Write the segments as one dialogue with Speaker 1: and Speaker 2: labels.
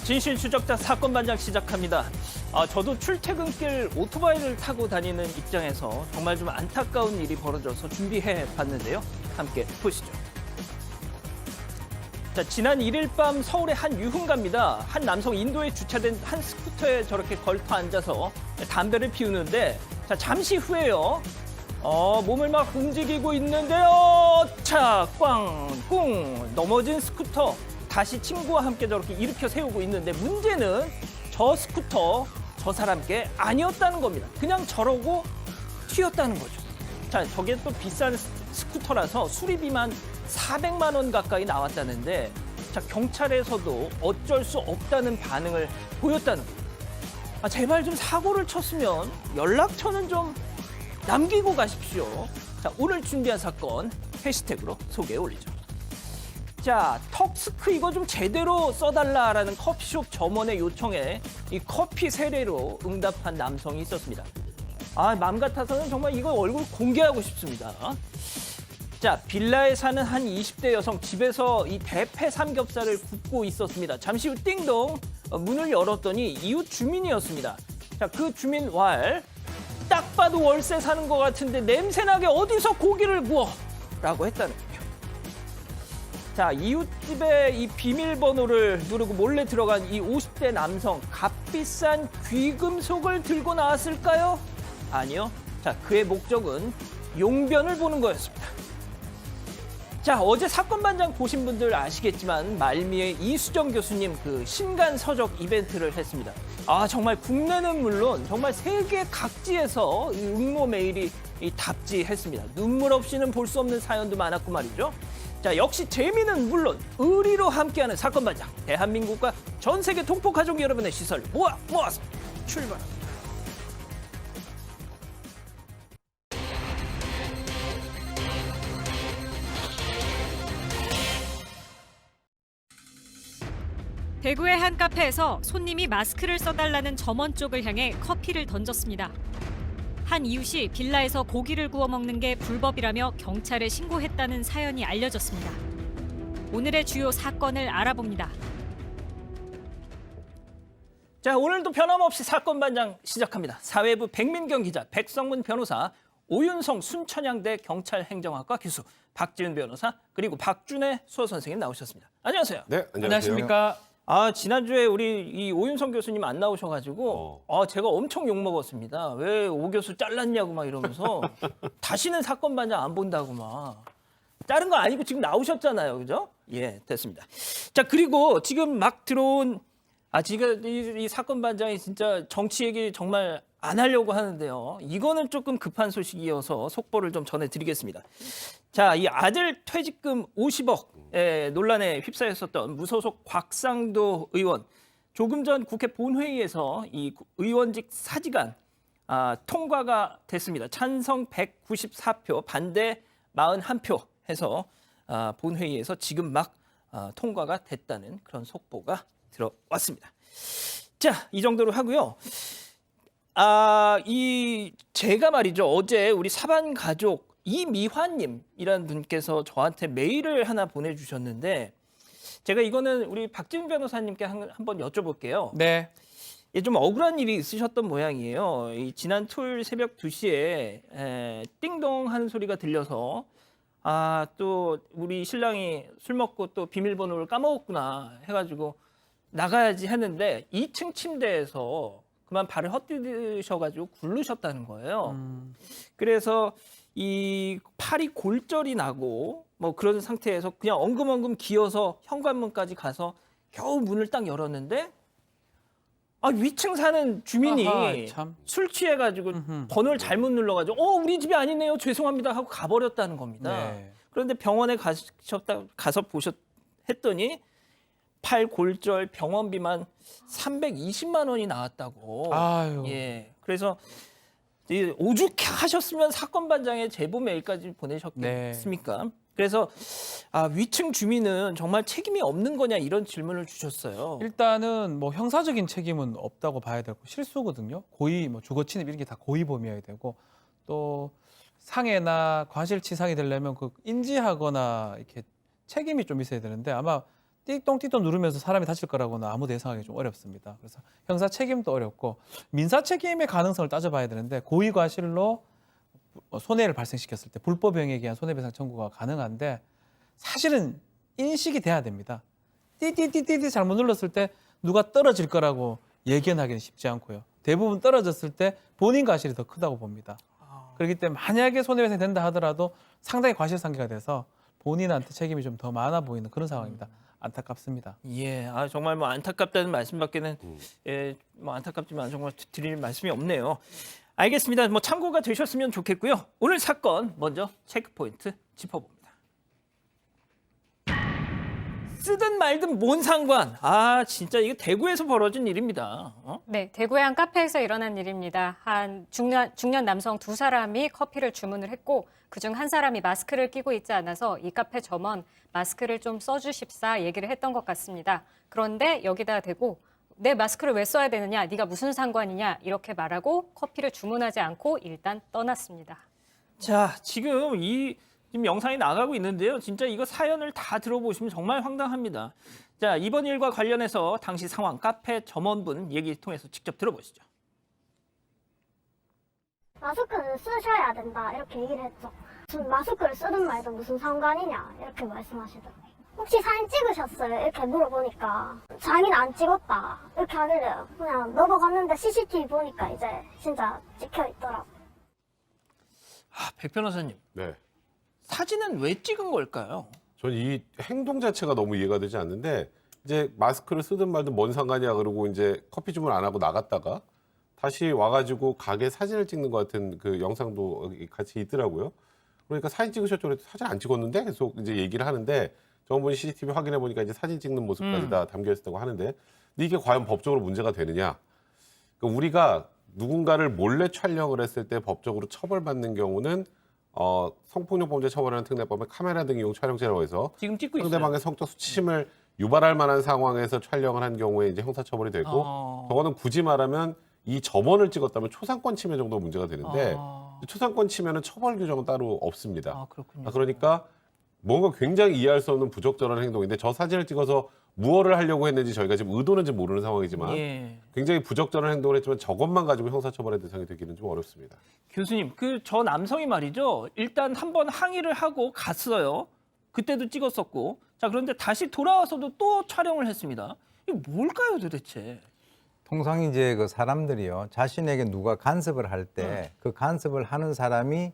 Speaker 1: 진실 추적자 사건 반장 시작합니다. 저도 출퇴근길 오토바이를 타고 다니는 입장에서 정말 좀 안타까운 일이 벌어져서 준비해 봤는데요. 함께 보시죠. 자, 지난 1일 밤 서울의 한 유흥가입니다. 한 남성 인도에 주차된 한 스쿠터에 저렇게 걸터 앉아서 담배를 피우는데, 자, 잠시 후에요. 몸을 막 움직이고 있는데요. 차, 꽝, 꿍 넘어진 스쿠터. 다시 친구와 함께 저렇게 일으켜 세우고 있는데, 문제는 저 스쿠터 저 사람께 아니었다는 겁니다. 그냥 저러고 튀었다는 거죠. 자, 저게 또 비싼 스쿠터라서 수리비만 400만 원 가까이 나왔다는데, 자, 경찰에서도 어쩔 수 없다는 반응을 보였다는 거예요. 제발 좀 사고를 쳤으면 연락처는 좀 남기고 가십시오. 자, 오늘 준비한 사건 해시태그로 소개해 올리죠. 자, 턱스크 이거 좀 제대로 써달라라는 커피숍 점원의 요청에 이 커피 세례로 응답한 남성이 있었습니다. 마음 같아서는 정말 이거 얼굴 공개하고 싶습니다. 자, 빌라에 사는 한 20대 여성, 집에서 이 대패 삼겹살을 굽고 있었습니다. 잠시 후 띵동 문을 열었더니 이웃 주민이었습니다. 자, 그 주민 왈, 딱 봐도 월세 사는 것 같은데 냄새나게 어디서 고기를 구워? 라고 했다는 거죠. 자, 이웃집의 이 비밀번호를 누르고 몰래 들어간 이 50대 남성, 값비싼 귀금속을 들고 나왔을까요? 아니요. 자, 그의 목적은 용변을 보는 거였습니다. 자, 어제 사건 반장 보신 분들 아시겠지만 말미에 이수정 교수님 그 신간 서적 이벤트를 했습니다. 정말 국내는 물론 정말 세계 각지에서 이 응모 메일이 답지했습니다. 눈물 없이는 볼 수 없는 사연도 많았고 말이죠. 자, 역시 재미는 물론 의리로 함께하는 사건 반장. 대한민국과 전 세계 동포 가족 여러분의 시선을 모아서 출발합니다.
Speaker 2: 대구의 한 카페에서 손님이 마스크를 써달라는 점원 쪽을 향해 커피를 던졌습니다. 한 이웃이 빌라에서 고기를 구워 먹는 게 불법이라며 경찰에 신고했다는 사연이 알려졌습니다. 오늘의 주요 사건을 알아봅니다.
Speaker 1: 자, 오늘도 변함없이 사건 반장 시작합니다. 사회부 백민경 기자, 백성문 변호사, 오윤성 순천향대 경찰행정학과 교수, 박지은 변호사, 그리고 박준혜 수어 선생님 나오셨습니다. 안녕하세요.
Speaker 3: 네,
Speaker 4: 안녕하십니까?
Speaker 1: 지난주에 우리 이 오윤성 교수님 안 나오셔가지고 제가 엄청 욕먹었습니다. 왜 오 교수 잘랐냐고 막 이러면서 다시는 사건 반장 안 본다고 막. 자른 거 아니고 지금 나오셨잖아요. 그죠? 예, 됐습니다. 자, 그리고 지금 막 들어온 지금 이 사건 반장이 진짜 정치 얘기 정말 안 하려고 하는데요. 이거는 조금 급한 소식이어서 속보를 좀 전해드리겠습니다. 자, 이 아들 퇴직금 50억 논란에 휩싸였었던 무소속 곽상도 의원, 조금 전 국회 본회의에서 이 의원직 사직안 통과가 됐습니다. 찬성 194표, 반대 41표 해서 본회의에서 지금 막 통과가 됐다는 그런 속보가 들어왔습니다. 자, 이 정도로 하고요. 제가 말이죠. 어제 우리 사반 가족 이미환님이라는 분께서 저한테 메일을 하나 보내주셨는데, 제가 이거는 우리 박지은 변호사님께 한번 여쭤볼게요.
Speaker 4: 네.
Speaker 1: 좀 억울한 일이 있으셨던 모양이에요. 지난 토요일 새벽 2시에 띵동 하는 소리가 들려서 또 우리 신랑이 술 먹고 또 비밀번호를 까먹었구나 해가지고 나가야지 했는데 2층 침대에서 그만 발을 헛디디셔가지고 굴르셨다는 거예요. 그래서 이 팔이 골절이 나고 뭐 그런 상태에서 그냥 엉금엉금 기어서 현관문까지 가서 겨우 문을 딱 열었는데 위층 사는 주민이 술 취해가지고 번호를 잘못 눌러가지고 우리 집이 아니네요, 죄송합니다 하고 가버렸다는 겁니다.
Speaker 4: 네.
Speaker 1: 그런데 병원에 가서 했더니 팔 골절 병원비만 320만 원이 나왔다고.
Speaker 4: 아유.
Speaker 1: 예. 그래서 오죽하셨으면 사건 반장에 제보 메일까지 보내셨겠습니까? 네. 그래서 위층 주민은 정말 책임이 없는 거냐 이런 질문을 주셨어요.
Speaker 4: 일단은 뭐 형사적인 책임은 없다고 봐야 되고 실수거든요. 고의, 뭐 주거 침입 이런 게 다 고의 범위여야 되고, 또 상해나 과실치상이 되려면 그 인지하거나 이렇게 책임이 좀 있어야 되는데, 아마 띠똥띠똥 누르면서 사람이 다칠 거라고는 아무도 예상하기 좀 어렵습니다. 그래서 형사 책임도 어렵고 민사 책임의 가능성을 따져봐야 되는데 고의 과실로 손해를 발생시켰을 때 불법 행위에 의한 손해배상 청구가 가능한데 사실은 인식이 돼야 됩니다. 띠띠띠띠 잘못 눌렀을 때 누가 떨어질 거라고 예견하기는 쉽지 않고요. 대부분 떨어졌을 때 본인 과실이 더 크다고 봅니다. 그렇기 때문에 만약에 손해배상이 된다 하더라도 상당히 과실상계가 돼서 본인한테 책임이 좀 더 많아 보이는 그런 상황입니다. 안타깝습니다.
Speaker 1: 예, 정말 뭐 안타깝다는 말씀밖에는 뭐 안타깝지만 정말 드릴 말씀이 없네요. 알겠습니다. 뭐 참고가 되셨으면 좋겠고요. 오늘 사건 먼저 체크 포인트 짚어봅니다. 쓰든 말든 뭔 상관? 진짜 이거 대구에서 벌어진 일입니다.
Speaker 3: 네, 대구의 한 카페에서 일어난 일입니다. 한 중년 남성 두 사람이 커피를 주문을 했고 그중 한 사람이 마스크를 끼고 있지 않아서 이 카페 점원 마스크를 좀 써주십사 얘기를 했던 것 같습니다. 그런데 여기다 대고 내 마스크를 왜 써야 되느냐, 네가 무슨 상관이냐 이렇게 말하고 커피를 주문하지 않고 일단 떠났습니다.
Speaker 1: 자, 지금 지금 영상이 나가고 있는데요. 진짜 이거 사연을 다 들어보시면 정말 황당합니다. 자, 이번 일과 관련해서 당시 상황 카페 점원분 얘기 통해서 직접 들어보시죠.
Speaker 5: 마스크는 쓰셔야 된다 이렇게 얘기를 했죠. 무슨 마스크를 쓰든 말든 무슨 상관이냐 이렇게 말씀하시더라고요. 혹시 사진 찍으셨어요? 이렇게 물어보니까 자기는 안 찍었다 이렇게 하길래 그냥 넘어갔는데 CCTV 보니까 이제 진짜 찍혀 있더라고요.
Speaker 1: 백 변호사님,
Speaker 6: 네.
Speaker 1: 사진은 왜 찍은 걸까요?
Speaker 6: 전 이 행동 자체가 너무 이해가 되지 않는데 이제 마스크를 쓰든 말든 뭔 상관이야 그러고 이제 커피 주문 안 하고 나갔다가 다시 와가지고 가게 사진을 찍는 것 같은 그 영상도 같이 있더라고요. 그러니까 사진 찍으셨죠? 그래서 사진 안 찍었는데 계속 이제 얘기를 하는데 저분이 CCTV 확인해 보니까 이제 사진 찍는 모습까지 다 담겨 있었다고 하는데 근데 이게 과연 법적으로 문제가 되느냐? 그러니까 우리가 누군가를 몰래 촬영을 했을 때 법적으로 처벌받는 경우는 성폭력범죄 처벌하는 특례법에 카메라 등 이용 촬영죄라고 해서
Speaker 1: 지금 찍고 있어요.
Speaker 6: 상대방의 성적 수치심을 유발할 만한 상황에서 촬영을 한 경우에 이제 형사처벌이 되고 저거는 굳이 말하면 이 점원을 찍었다면 초상권 침해 정도 문제가 되는데 초상권 침해는 처벌 규정은 따로 없습니다.
Speaker 1: 그렇군요.
Speaker 6: 그러니까 뭔가 굉장히 이해할 수 없는 부적절한 행동인데 저 사진을 찍어서 무엇을 하려고 했는지 저희가 지금 의도는지 모르는 상황이지만
Speaker 1: 예.
Speaker 6: 굉장히 부적절한 행동을 했지만 저것만 가지고 형사처벌의 대상이 되기는 좀 어렵습니다.
Speaker 1: 교수님, 저 남성이 말이죠. 일단 한번 항의를 하고 갔어요. 그때도 찍었었고. 자, 그런데 다시 돌아와서도 또 촬영을 했습니다. 이게 뭘까요, 도대체?
Speaker 7: 통상 이제 그 사람들이요, 자신에게 누가 간섭을 할 때 그 간섭을 하는 사람이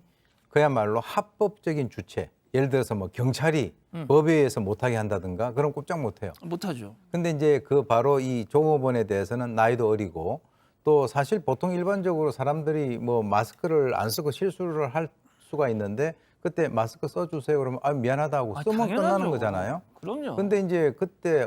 Speaker 7: 그야말로 합법적인 주체, 예를 들어서 뭐 경찰이 법에 의해서 못하게 한다든가 그럼 꼼짝 못해요.
Speaker 1: 못하죠.
Speaker 7: 근데 이제 그 바로 이 종업원에 대해서는 나이도 어리고 또 사실 보통 일반적으로 사람들이 뭐 마스크를 안 쓰고 실수를 할 수가 있는데 그때 마스크 써주세요 그러면 미안하다고 쓰면
Speaker 1: 당연하죠.
Speaker 7: 끝나는 거잖아요.
Speaker 1: 그럼요.
Speaker 7: 근데 이제 그때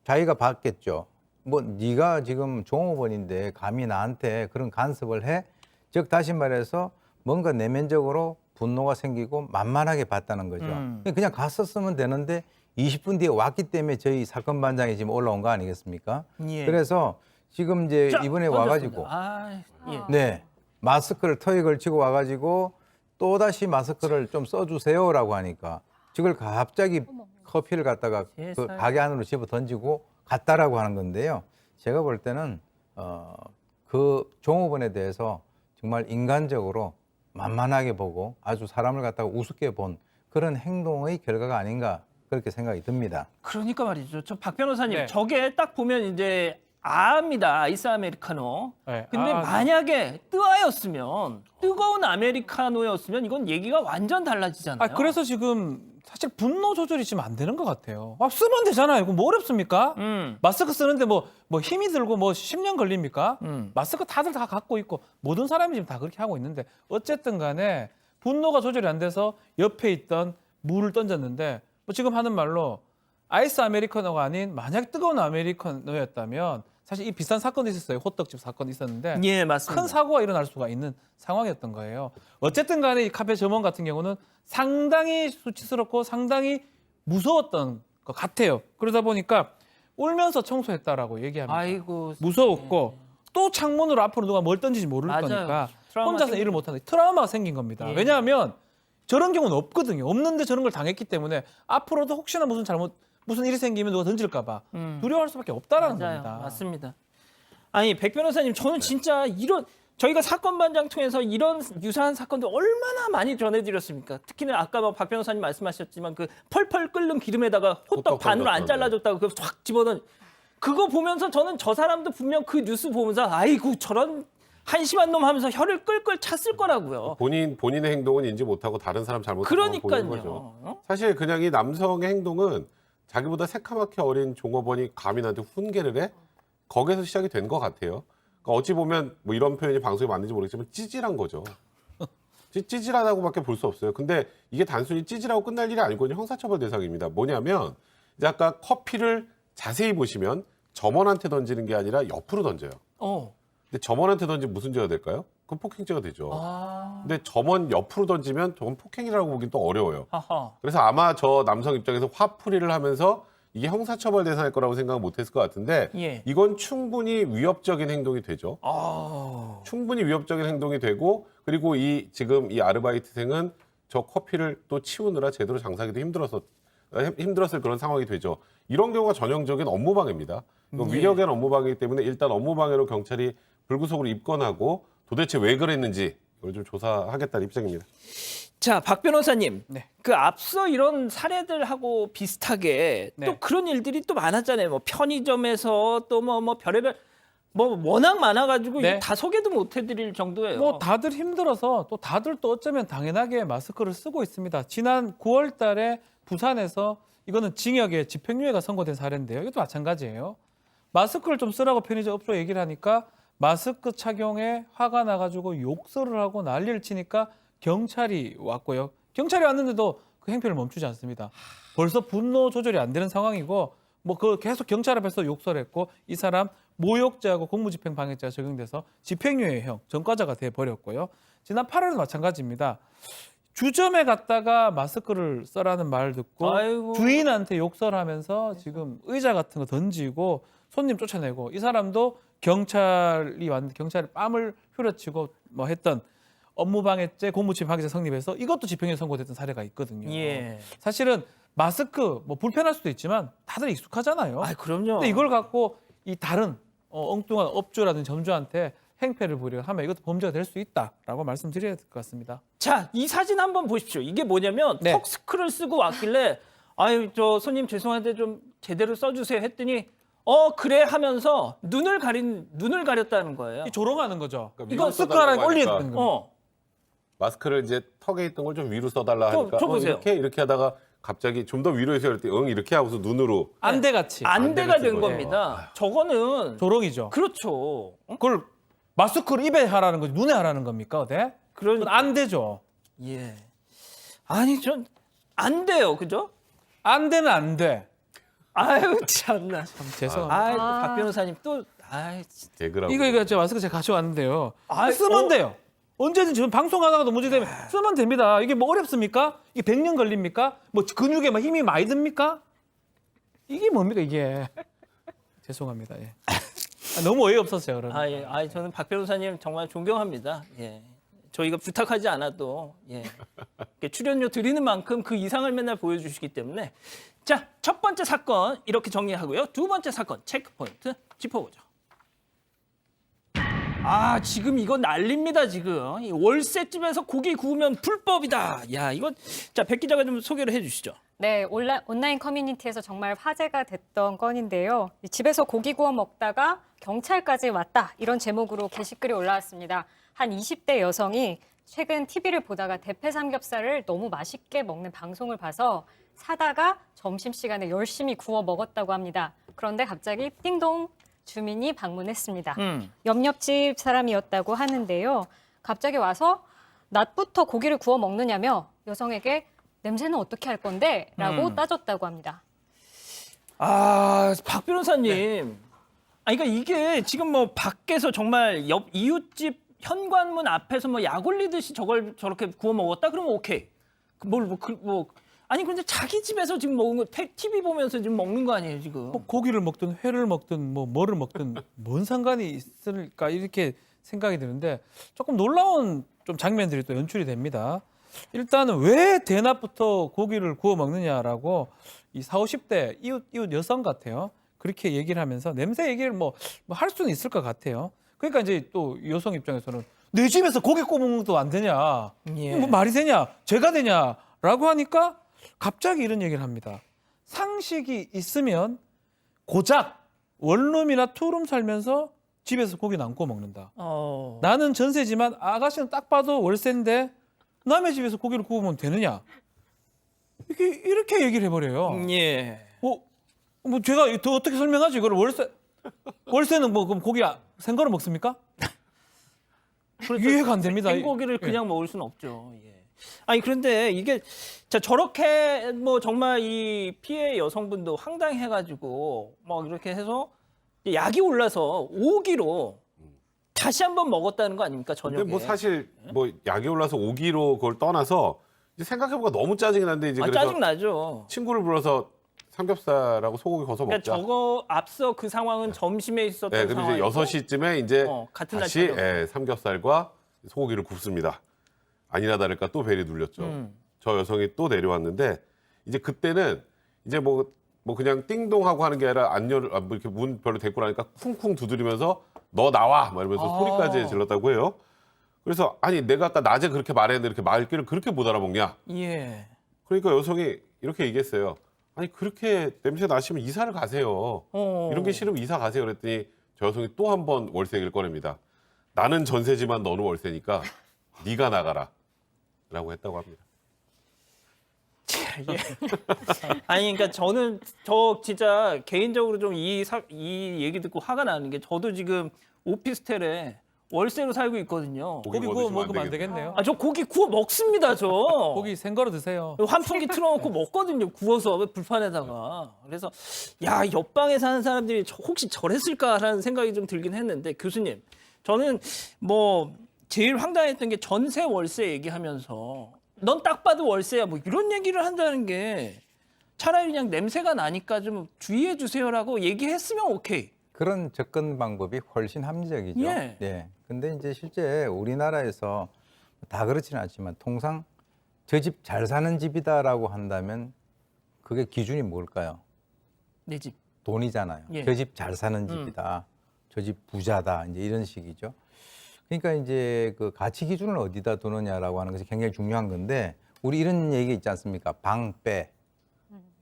Speaker 7: 자기가 봤겠죠. 뭐 네가 지금 종업원인데 감히 나한테 그런 간섭을 해? 즉 다시 말해서 뭔가 내면적으로 분노가 생기고 만만하게 봤다는 거죠. 그냥 갔었으면 되는데 20분 뒤에 왔기 때문에 저희 사건 반장이 지금 올라온 거 아니겠습니까?
Speaker 1: 예.
Speaker 7: 그래서 지금 이제
Speaker 1: 자,
Speaker 7: 이번에
Speaker 1: 던졌습니다.
Speaker 7: 와가지고
Speaker 1: 예.
Speaker 7: 네 마스크를 턱에 걸치고 와가지고 또 다시 마스크를 좀 써주세요라고 하니까 저걸 갑자기 커피를 갖다가 그
Speaker 1: 세상에.
Speaker 7: 가게 안으로 집어 던지고 갔다라고 하는 건데요. 제가 볼 때는 그 종업원에 대해서 정말 인간적으로 만만하게 보고 아주 사람을 갖다가 우습게 본 그런 행동의 결과가 아닌가 그렇게 생각이 듭니다.
Speaker 1: 그러니까 말이죠. 저 박 변호사님,
Speaker 4: 네.
Speaker 1: 저게 딱 보면 이제 아입니다. 아이스 아메리카노.
Speaker 4: 네.
Speaker 1: 근데 만약에 뜨아였으면 뜨거운 아메리카노였으면 이건 얘기가 완전 달라지잖아요.
Speaker 4: 그래서 지금 사실 분노 조절이 지금 안 되는 것 같아요. 쓰면 되잖아요. 이거 뭐 어렵습니까? 마스크 쓰는데 뭐 힘이 들고 뭐 10년 걸립니까? 마스크 다들 다 갖고 있고 모든 사람이 지금 다 그렇게 하고 있는데 어쨌든 간에 분노가 조절이 안 돼서 옆에 있던 물을 던졌는데 뭐 지금 하는 말로 아이스 아메리카노가 아닌 만약 뜨거운 아메리카노였다면 사실 이 비슷한 사건도 있었어요. 호떡집 사건이 있었는데
Speaker 1: 예, 맞습니다.
Speaker 4: 큰 사고가 일어날 수가 있는 상황이었던 거예요. 어쨌든 간에 이 카페 점원 같은 경우는 상당히 수치스럽고 상당히 무서웠던 것 같아요. 그러다 보니까 울면서 청소했다라고 얘기합니다.
Speaker 1: 아이고.
Speaker 4: 무서웠고 또 창문으로 앞으로 누가 뭘 던지지 모를
Speaker 1: 맞아요.
Speaker 4: 거니까
Speaker 1: 트라우마
Speaker 4: 혼자서
Speaker 1: 생긴
Speaker 4: 일을 못하는 트라우마가 생긴 겁니다. 왜냐하면 저런 경우는 없거든요. 없는데 저런 걸 당했기 때문에 앞으로도 혹시나 무슨 잘못 무슨 일이 생기면 누가 던질까 봐 두려워할 수밖에 없다라는
Speaker 1: 맞아요.
Speaker 4: 겁니다.
Speaker 1: 맞습니다. 아니 백 변호사님, 저는 진짜 이런 저희가 사건 반장 통해서 이런 유사한 사건들 얼마나 많이 전해드렸습니까? 특히나 아까 박 변호사님 말씀하셨지만 그 펄펄 끓는 기름에다가 호떡 반으로 안 잘라줬다고 그거 확 집어넣은 그거 보면서 저는 저 사람도 분명 그 뉴스 보면서 아이고 저런 한심한 놈 하면서 혀를 끌끌 찼을 거라고요.
Speaker 6: 본인의 행동은 인지 못하고 다른 사람 잘못한 걸 보는 거죠.
Speaker 1: 그러니까요.
Speaker 6: 사실 그냥 이 남성의 행동은 자기보다 새카맣게 어린 종업원이 감히 나한테 훈계를 해? 거기서 시작이 된 것 같아요. 그러니까 어찌 보면 뭐 이런 표현이 방송에 맞는지 모르겠지만 찌질한 거죠. 찌질하다고밖에 볼 수 없어요. 근데 이게 단순히 찌질하고 끝날 일이 아니거든요. 형사처벌 대상입니다. 뭐냐면 이제 아까 커피를 자세히 보시면 점원한테 던지는 게 아니라 옆으로 던져요. 근데 점원한테 던지면 무슨 죄가 될까요? 그건 폭행죄가 되죠. 근데 점원 옆으로 던지면 저건 폭행이라고 보긴 또 어려워요.
Speaker 1: 하하.
Speaker 6: 그래서 아마 저 남성 입장에서 화풀이를 하면서 이게 형사처벌 대상일 거라고 생각은 못했을 것 같은데
Speaker 1: 예.
Speaker 6: 이건 충분히 위협적인 행동이 되죠. 충분히 위협적인 행동이 되고 그리고 지금 이 아르바이트생은 저 커피를 또 치우느라 제대로 장사하기도 힘들었을 그런 상황이 되죠. 이런 경우가 전형적인 업무방해입니다. 위력의 업무방해이기 때문에 일단 업무방해로 경찰이 불구속으로 입건하고 도대체 왜 그랬는지 이걸 좀 조사하겠다는 입장입니다.
Speaker 1: 자, 박 변호사님,
Speaker 4: 네.
Speaker 1: 그 앞서 이런 사례들하고 비슷하게
Speaker 4: 네.
Speaker 1: 또 그런 일들이 또 많았잖아요. 뭐 편의점에서 또 뭐 별의별 뭐 워낙 많아가지고
Speaker 4: 네.
Speaker 1: 이거 다 소개도 못 해드릴 정도예요.
Speaker 4: 뭐 다들 힘들어서 또 다들 또 어쩌면 당연하게 마스크를 쓰고 있습니다. 지난 9월 달에 부산에서 이거는 징역에 집행유예가 선고된 사례인데요. 이것도 마찬가지예요. 마스크를 좀 쓰라고 편의점 업소 얘기를 하니까 마스크 착용에 화가 나가지고 욕설을 하고 난리를 치니까 경찰이 왔고요. 경찰이 왔는데도 그 행편을 멈추지 않습니다. 벌써 분노 조절이 안 되는 상황이고 뭐 그 계속 경찰 앞에서 욕설했고 이 사람 모욕죄하고 공무집행 방해죄가 적용돼서 집행유예형 전과자가 돼 버렸고요. 지난 8월에도 마찬가지입니다. 주점에 갔다가 마스크를 써라는 말 듣고
Speaker 1: 아이고.
Speaker 4: 주인한테 욕설하면서 지금 의자 같은 거 던지고 손님 쫓아내고 이 사람도 경찰이 왔는데 경찰이 뺨을 후려치고 뭐 했던 업무방해죄, 공무집행 방해죄 성립해서 이것도 집행유예 선고됐던 사례가 있거든요.
Speaker 1: 예.
Speaker 4: 사실은 마스크 뭐 불편할 수도 있지만 다들 익숙하잖아요.
Speaker 1: 아, 그럼요.
Speaker 4: 근데 이걸 갖고 이 다른 엉뚱한 업주라든지 점주한테 행패를 부리려 하면 이것도 범죄가 될 수 있다라고 말씀드려야 될 것 같습니다.
Speaker 1: 자, 이 사진 한번 보십시오. 이게 뭐냐면
Speaker 4: 네.
Speaker 1: 턱스크를 쓰고 왔길래 아유, 저 손님 죄송한데 좀 제대로 써주세요 했더니 그래 하면서 눈을 가렸다는 거예요.
Speaker 4: 이 조롱하는 거죠.
Speaker 6: 그러니까
Speaker 4: 이거
Speaker 6: 위로
Speaker 4: 스크라는
Speaker 6: 써달라고
Speaker 4: 올리는
Speaker 6: 하니까.
Speaker 4: 거.
Speaker 6: 마스크를 이제 턱에 있던 걸 좀 위로 써달라
Speaker 1: 좀
Speaker 6: 하니까
Speaker 1: 보세요.
Speaker 6: 이렇게 하다가 갑자기 좀 더 위로 해서 이럴 때 이렇게 하고서 눈으로
Speaker 4: 안대같이
Speaker 1: 안대가 된
Speaker 6: 안대가
Speaker 1: 겁니다. 저거는
Speaker 4: 조롱이죠.
Speaker 1: 그렇죠.
Speaker 4: 그걸 마스크를 입에 하라는 거지 눈에 하라는 겁니까? 어때? 그건
Speaker 1: 그러니까
Speaker 4: 안 되죠.
Speaker 1: 예. 아니 전 안 돼요, 그죠?
Speaker 4: 안대는 안 돼.
Speaker 1: 아유 참나.
Speaker 4: 참 죄송합니다.
Speaker 1: 아이 박 변호사님 또 아이 진짜.
Speaker 6: 개그라고.
Speaker 4: 이거 제가 마스크 제가 가져왔는데요.
Speaker 1: 아이,
Speaker 4: 쓰면 돼요. 언제든지 지금 방송하다가도 문제되면 쓰면 됩니다. 이게 뭐 어렵습니까? 이게 100년 걸립니까? 뭐 근육에 막 힘이 많이 듭니까? 이게 뭡니까 이게? 죄송합니다. 예. 너무 어이없었어요. 그러면.
Speaker 1: 아 예. 아 저는 박 변호사님 정말 존경합니다. 예. 저희가 부탁하지 않아도 예. 이렇게 출연료 드리는 만큼 그 이상을 맨날 보여주시기 때문에 자, 첫 번째 사건 이렇게 정리하고요. 두 번째 사건 체크포인트 짚어보죠. 아, 지금 이거 난립니다, 지금. 이 월세집에서 고기 구우면 불법이다. 야, 이거 자, 백 기자가 좀 소개를 해 주시죠.
Speaker 3: 네, 온라인 커뮤니티에서 정말 화제가 됐던 건인데요. 집에서 고기 구워 먹다가 경찰까지 왔다. 이런 제목으로 게시글이 올라왔습니다. 한 20대 여성이 최근 TV를 보다가 대패 삼겹살을 너무 맛있게 먹는 방송을 봐서 사다가 점심시간에 열심히 구워 먹었다고 합니다. 그런데 갑자기 띵동 주민이 방문했습니다. 옆 옆집 사람이었다고 하는데요. 갑자기 와서 낮부터 고기를 구워 먹느냐며 여성에게 냄새는 어떻게 할 건데? 라고 따졌다고 합니다.
Speaker 1: 아, 박 변호사님. 아, 그러니까 이게 지금 뭐 밖에서 정말 옆 이웃집 현관문 앞에서 뭐 약 올리듯이 저걸 저렇게 구워 먹었다? 그러면 오케이. 아니 그런데 자기 집에서 지금 먹은 거 TV 보면서 지금 먹는 거 아니에요, 지금?
Speaker 4: 뭐 고기를 먹든 회를 먹든 뭐를 먹든 뭔 상관이 있을까 이렇게 생각이 드는데 조금 놀라운 좀 장면들이 또 연출이 됩니다. 일단은 왜 대낮부터 고기를 구워 먹느냐라고 이 40, 50대 이웃 여성 같아요. 그렇게 얘기를 하면서 냄새 얘기를 뭐 할 수는 있을 것 같아요. 그러니까 이제 또 여성 입장에서는 내 집에서 고기 구워 먹는 것도 안 되냐?
Speaker 1: 예.
Speaker 4: 뭐 말이 되냐? 죄가 되냐라고 하니까 갑자기 이런 얘기를 합니다. 상식이 있으면 고작 원룸이나 투룸 살면서 집에서 고기는 안 구워 먹는다. 나는 전세지만 아가씨는 딱 봐도 월세인데 남의 집에서 고기를 구워 먹으면 되느냐? 이렇게 얘기를 해버려요.
Speaker 1: 예.
Speaker 4: 뭐 제가 더 어떻게 설명하지? 이걸 월세는 뭐 그럼 고기 생거로 먹습니까? 이해가 안 됩니다.
Speaker 1: 생고기를
Speaker 4: 예.
Speaker 1: 그냥 먹을 수는 없죠. 예. 아니 그런데 이게 자 저렇게 뭐 정말 이 피해 여성분도 황당해가지고 막 이렇게 해서 약이 올라서 5기로 다시 한번 먹었다는 거 아닙니까 저녁에?
Speaker 6: 근데 뭐 사실 뭐 약이 올라서 5기로 그걸 떠나서 이제 생각해보니까 너무 짜증이 나는데 이제 그래서
Speaker 1: 짜증 나죠.
Speaker 6: 친구를 불러서 삼겹살하고 소고기 거서 먹자.
Speaker 1: 그러니까 저거 앞서 그 상황은 점심에 있었던
Speaker 6: 네, 그리고 이제
Speaker 1: 상황이고
Speaker 6: 6시쯤에 이제
Speaker 1: 같은 날
Speaker 6: 다시
Speaker 1: 저녁.
Speaker 6: 삼겹살과 소고기를 굽습니다. 아니나 다를까 또 벨이 눌렸죠. 저 여성이 또 내려왔는데 이제 그때는 이제 뭐 그냥 띵동하고 하는 게 아니라 뭐 이렇게 문 별로 대고 나니까 쿵쿵 두드리면서 너 나와 막 이러면서 소리까지 질렀다고 해요. 그래서 아니 내가 아까 낮에 그렇게 말했는데 이렇게 말귀를 그렇게 못 알아먹냐?
Speaker 1: 예.
Speaker 6: 그러니까 여성이 이렇게 얘기했어요. 아니 그렇게 냄새 나시면 이사를 가세요. 이런 게 싫으면 이사 가세요. 그랬더니 저 여성이 또 한 번 월세 얘기를 꺼냅니다. 나는 전세지만 너는 월세니까 네가 나가라 라고 했다고 합니다.
Speaker 1: 예. 아니 그러니까 저는 저 진짜 개인적으로 좀 이 얘기 듣고 화가 나는 게 저도 지금 오피스텔에 월세로 살고 있거든요.
Speaker 4: 고기 구워 먹으면 안 되겠네요.
Speaker 1: 저 고기 구워 먹습니다, 저.
Speaker 4: 고기 생거로 드세요.
Speaker 1: 환풍기 틀어놓고 먹거든요, 구워서 불판에다가. 그래서 야 옆방에 사는 사람들이 혹시 저랬을까라는 생각이 좀 들긴 했는데 교수님, 저는 뭐 제일 황당했던 게 전세 월세 얘기하면서 넌 딱 봐도 월세야 뭐 이런 얘기를 한다는 게 차라리 그냥 냄새가 나니까 좀 주의해 주세요라고 얘기했으면 오케이.
Speaker 7: 그런 접근 방법이 훨씬 합리적이죠.
Speaker 1: 예.
Speaker 7: 네. 근데 이제 실제 우리나라에서 다 그렇지는 않지만 통상 저 집 잘 사는 집이다라고 한다면 그게 기준이 뭘까요?
Speaker 1: 내 집.
Speaker 7: 돈이잖아요.
Speaker 1: 예.
Speaker 7: 저 집 잘 사는 집이다. 저 집 부자다. 이제 이런 식이죠. 그러니까 이제 그 가치 기준을 어디다 두느냐라고 하는 것이 굉장히 중요한 건데 우리 이런 얘기 있지 않습니까? 방빼.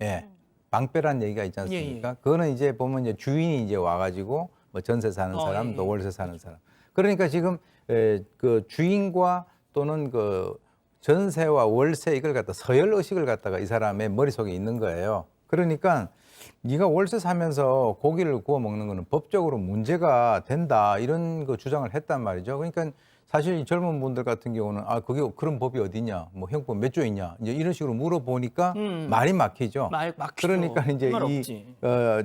Speaker 7: 예. 방빼라는 얘기가 있지 않습니까? 그거는 이제 보면 이제 주인이 이제 와가지고 뭐 전세 사는 사람, 또 월세 사는 사람. 그러니까 지금 그 주인과 또는 그 전세와 월세 이걸 갖다 서열 의식을 갖다가 이 사람의 머릿속에 있는 거예요. 그러니까 네가 월세 사면서 고기를 구워 먹는 거는 법적으로 문제가 된다 이런 거 주장을 했단 말이죠. 그러니까 사실 이 젊은 분들 같은 경우는 그게 그런 법이 어디냐, 뭐 형법 몇 조 있냐 이제 이런 식으로 물어보니까 말이 막히죠.
Speaker 1: 막히죠.
Speaker 7: 그러니까 이제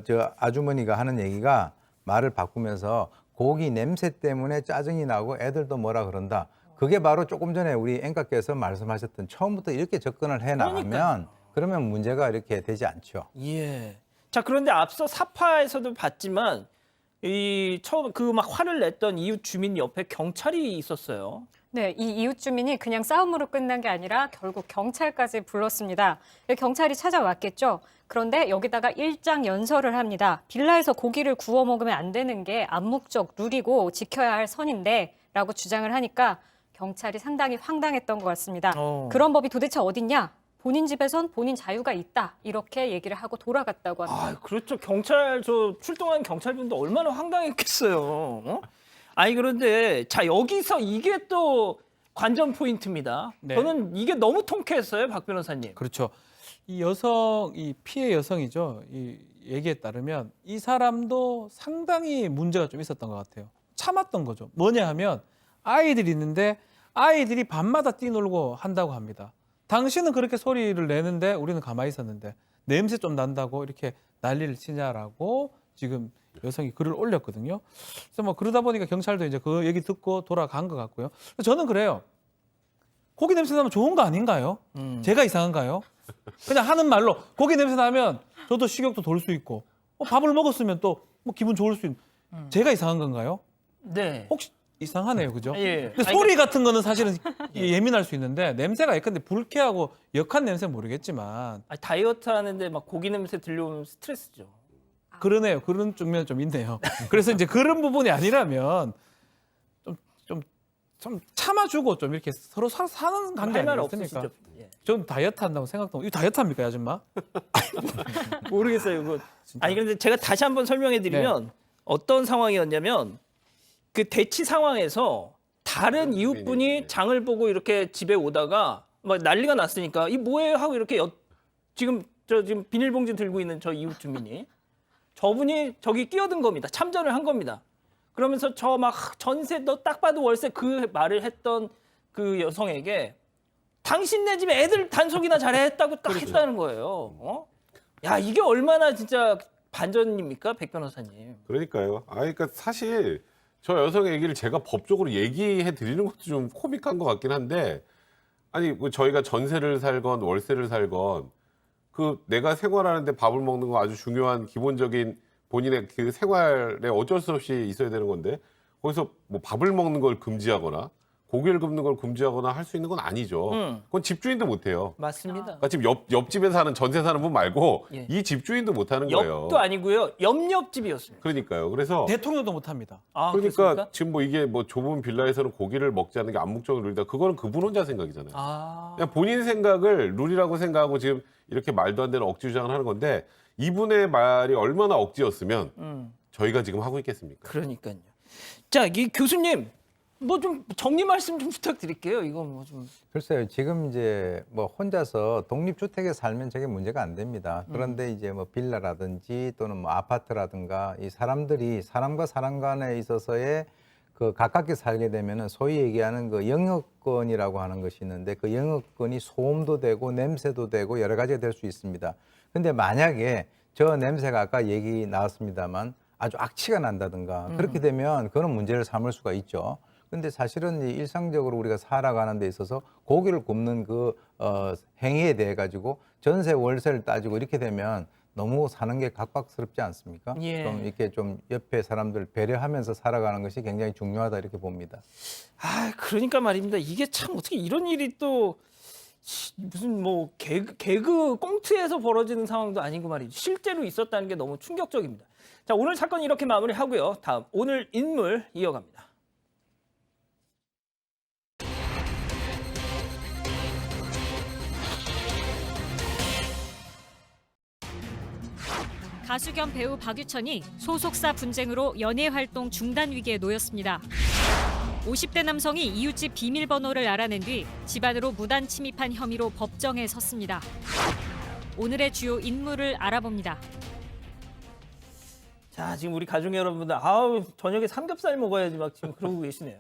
Speaker 7: 저 아주머니가 하는 얘기가 말을 바꾸면서 고기 냄새 때문에 짜증이 나고 애들도 뭐라 그런다. 그게 바로 조금 전에 우리 앵커께서 말씀하셨던 처음부터 이렇게 접근을 해 나가면 그러면 문제가 이렇게 되지 않죠.
Speaker 1: 예. 자, 그런데 앞서 사파에서도 봤지만 처음 그 막 화를 냈던 이웃 주민 옆에 경찰이 있었어요.
Speaker 3: 네, 이 이웃 주민이 그냥 싸움으로 끝난 게 아니라 결국 경찰까지 불렀습니다. 경찰이 찾아왔겠죠. 그런데 여기다가 일장 연설을 합니다. 빌라에서 고기를 구워 먹으면 안 되는 게 암묵적 룰이고 지켜야 할 선인데 라고 주장을 하니까 경찰이 상당히 황당했던 것 같습니다. 그런 법이 도대체 어딨냐? 본인 집에선 본인 자유가 있다. 이렇게 얘기를 하고 돌아갔다고 합니다.
Speaker 1: 그렇죠. 경찰 출동한 경찰분도 얼마나 황당했겠어요. 아니 그런데 자 여기서 이게 또 관전 포인트입니다.
Speaker 4: 네.
Speaker 1: 저는 이게 너무 통쾌했어요, 박 변호사님.
Speaker 4: 그렇죠. 이 피해 여성이죠. 이 얘기에 따르면 이 사람도 상당히 문제가 좀 있었던 것 같아요. 참았던 거죠. 뭐냐 하면 아이들이 있는데 아이들이 밤마다 뛰놀고 한다고 합니다. 당신은 그렇게 소리를 내는데 우리는 가만히 있었는데 냄새 좀 난다고 이렇게 난리를 치냐라고 지금 여성이 글을 올렸거든요. 그래서 뭐 그러다 보니까 경찰도 이제 그 얘기 듣고 돌아간 것 같고요. 저는 그래요. 고기 냄새 나면 좋은 거 아닌가요? 제가 이상한가요? 그냥 하는 말로 고기 냄새 나면 저도 식욕도 돌 수 있고 밥을 먹었으면 또 뭐 기분 좋을 수 있는 제가 이상한 건가요?
Speaker 1: 네.
Speaker 4: 혹시 이상하네요, 그죠?
Speaker 1: 예.
Speaker 4: 근데 소리 같은 거는 사실은 예민할 수 있는데 냄새가 예컨대 불쾌하고 역한 냄새는 모르겠지만
Speaker 1: 다이어트 하는데 막 고기 냄새 들려오면 스트레스죠.
Speaker 4: 그러네요. 그런 측면 좀 있네요. 그래서 이제 그런 부분이 아니라면 좀 참아주고 좀 이렇게 서로 사는 관계
Speaker 1: 할 말
Speaker 4: 아니겠습니까?
Speaker 1: 없으시죠? 예.
Speaker 4: 전 다이어트 한다고 생각도 이거 다이어트 합니까, 아줌마?
Speaker 1: 모르겠어요. 이거. 아니 그런데 제가 다시 한번 설명해드리면 어떤 상황이었냐면 그 대치 상황에서 다른 이웃분이
Speaker 6: 네.
Speaker 1: 장을 보고 이렇게 집에 오다가 막 난리가 났으니까 이 뭐예요 하고 이렇게 지금 비닐봉지 들고 있는 저 이웃 주민이 저분이 저기 끼어든 겁니다. 참전을 한 겁니다. 그러면서 저 막 전세 너 딱 봐도 월세 그 말을 했던 그 여성에게 당신 네 집에 애들 단속이나 잘했다고 딱 했다는 거예요. 어? 야 이게 얼마나 진짜 반전입니까, 백 변호사님?
Speaker 6: 그러니까요. 그러니까 사실 저 여성의 얘기를 제가 법적으로 얘기해 드리는 것도 좀 코믹한 것 같긴 한데, 아니 뭐 저희가 전세를 살건 월세를 살건 그 내가 생활하는데 밥을 먹는 거 아주 중요한 기본적인 본인의 그 생활에 어쩔 수 없이 있어야 되는 건데 거기서 뭐 밥을 먹는 걸 금지하거나 고기를 굽는 걸 금지하거나 할 수 있는 건 아니죠. 그건 집주인도 못 해요.
Speaker 1: 맞습니다.
Speaker 6: 그러니까 지금 옆집에 사는 전세 사는 분 말고
Speaker 1: 예.
Speaker 6: 이 집주인도 못 하는 거예요.
Speaker 1: 옆도 아니고요. 옆집이었습니다.
Speaker 6: 그러니까요. 그래서
Speaker 4: 대통령도 못 합니다.
Speaker 1: 아,
Speaker 6: 그러니까
Speaker 1: 그렇습니까?
Speaker 6: 지금 뭐 이게 뭐 좁은 빌라에서는 고기를 먹지 않는 게 암묵적인 룰이다. 그거는 그분 혼자 생각이잖아요.
Speaker 1: 아,
Speaker 6: 그냥 본인 생각을 룰이라고 생각하고 지금 이렇게 말도 안 되는 억지 주장을 하는 건데 이분의 말이 얼마나 억지였으면 저희가 지금 하고 있겠습니까?
Speaker 1: 그러니까요. 자, 이 교수님 뭐 좀 정리 말씀 좀 부탁드릴게요. 이거 뭐 좀.
Speaker 7: 글쎄요, 지금 이제 뭐 혼자서 독립주택에 살면 저게 문제가 안 됩니다. 그런데 이제 뭐 빌라라든지 또는 뭐 아파트라든가 이 사람들이 사람과 사람 간에 있어서의 그 가깝게 살게 되면은 소위 얘기하는 그 영역권이라고 하는 것이 있는데 그 영역권이 소음도 되고 냄새도 되고 여러 가지가 될 수 있습니다. 근데 만약에 저 냄새가 아까 얘기 나왔습니다만 아주 악취가 난다든가 그렇게 되면 그런 문제를 삼을 수가 있죠. 근데 사실은 이 일상적으로 우리가 살아가는 데 있어서 고기를 굽는 그 행위에 대해 가지고 전세 월세를 따지고 이렇게 되면 너무 사는 게 각박스럽지 않습니까?
Speaker 1: 예.
Speaker 7: 좀 이렇게 좀 옆에 사람들 배려하면서 살아가는 것이 굉장히 중요하다 이렇게 봅니다.
Speaker 1: 아, 그러니까 말입니다. 이게 참 어떻게 이런 일이 또 무슨 뭐 개그 꽁트에서 벌어지는 상황도 아니고 말이죠. 실제로 있었다는 게 너무 충격적입니다. 자, 오늘 사건 이렇게 마무리하고요. 다음 오늘 인물 이어갑니다.
Speaker 2: 가수 겸 배우 박유천이 소속사 분쟁으로 연예 활동 중단 위기에 놓였습니다. 50대 남성이 이웃집 비밀번호를 알아낸 뒤 집안으로 무단 침입한 혐의로 법정에 섰습니다. 오늘의 주요 인물을 알아봅니다.
Speaker 1: 자, 지금 우리 가족 여러분들 아우 저녁에 삼겹살 먹어야지 막 지금 그러고 계시네요.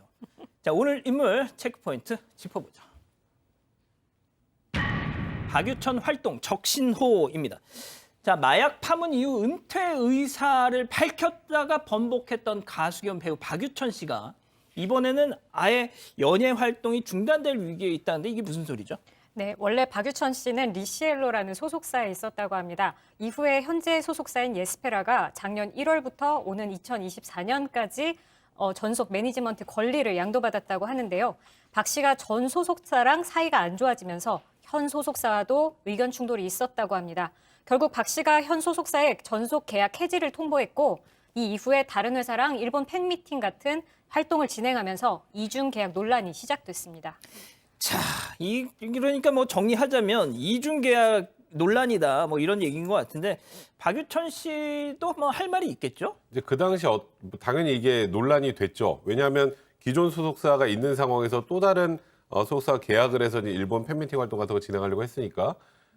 Speaker 1: 자, 오늘 인물 체크포인트 짚어보죠. 박유천 활동 적신호입니다. 자, 마약 파문 이후 은퇴 의사를 밝혔다가 번복했던 가수 겸 배우 박유천 씨가 이번에는 아예 연예 활동이 중단될 위기에 있다는데 이게 무슨 소리죠?
Speaker 3: 네, 원래 박유천 씨는 리시엘로라는 소속사에 있었다고 합니다. 이후에 현재 소속사인 예스페라가 작년 1월부터 오는 2024년까지 전속 매니지먼트 권리를 양도받았다고 하는데요. 박 씨가 전 소속사랑 사이가 안 좋아지면서 현 소속사와도 의견 충돌이 있었다고 합니다. 결국 박 씨가 현 소속사에 전속 계약 해지를 통보했고 이 이후에 다른 회사랑 일본 팬미팅 같은 활동을 진행하면서 이중 계약 논란이 시작됐습니다.
Speaker 1: 자, 그러니까 뭐 정리하자면 이중 계약 논란이다 뭐 이런 얘기인 것 같은데 박유천 씨도 뭐 할 말이 있겠죠?
Speaker 6: 이제 그 당시 당연히 이게 논란이 됐죠. 왜냐하면 기존 소속사가 있는 상황에서 또 다른 소속사가 계약을 해서 이제 일본 팬미팅 활동 같은 거 진행하려고 했으니까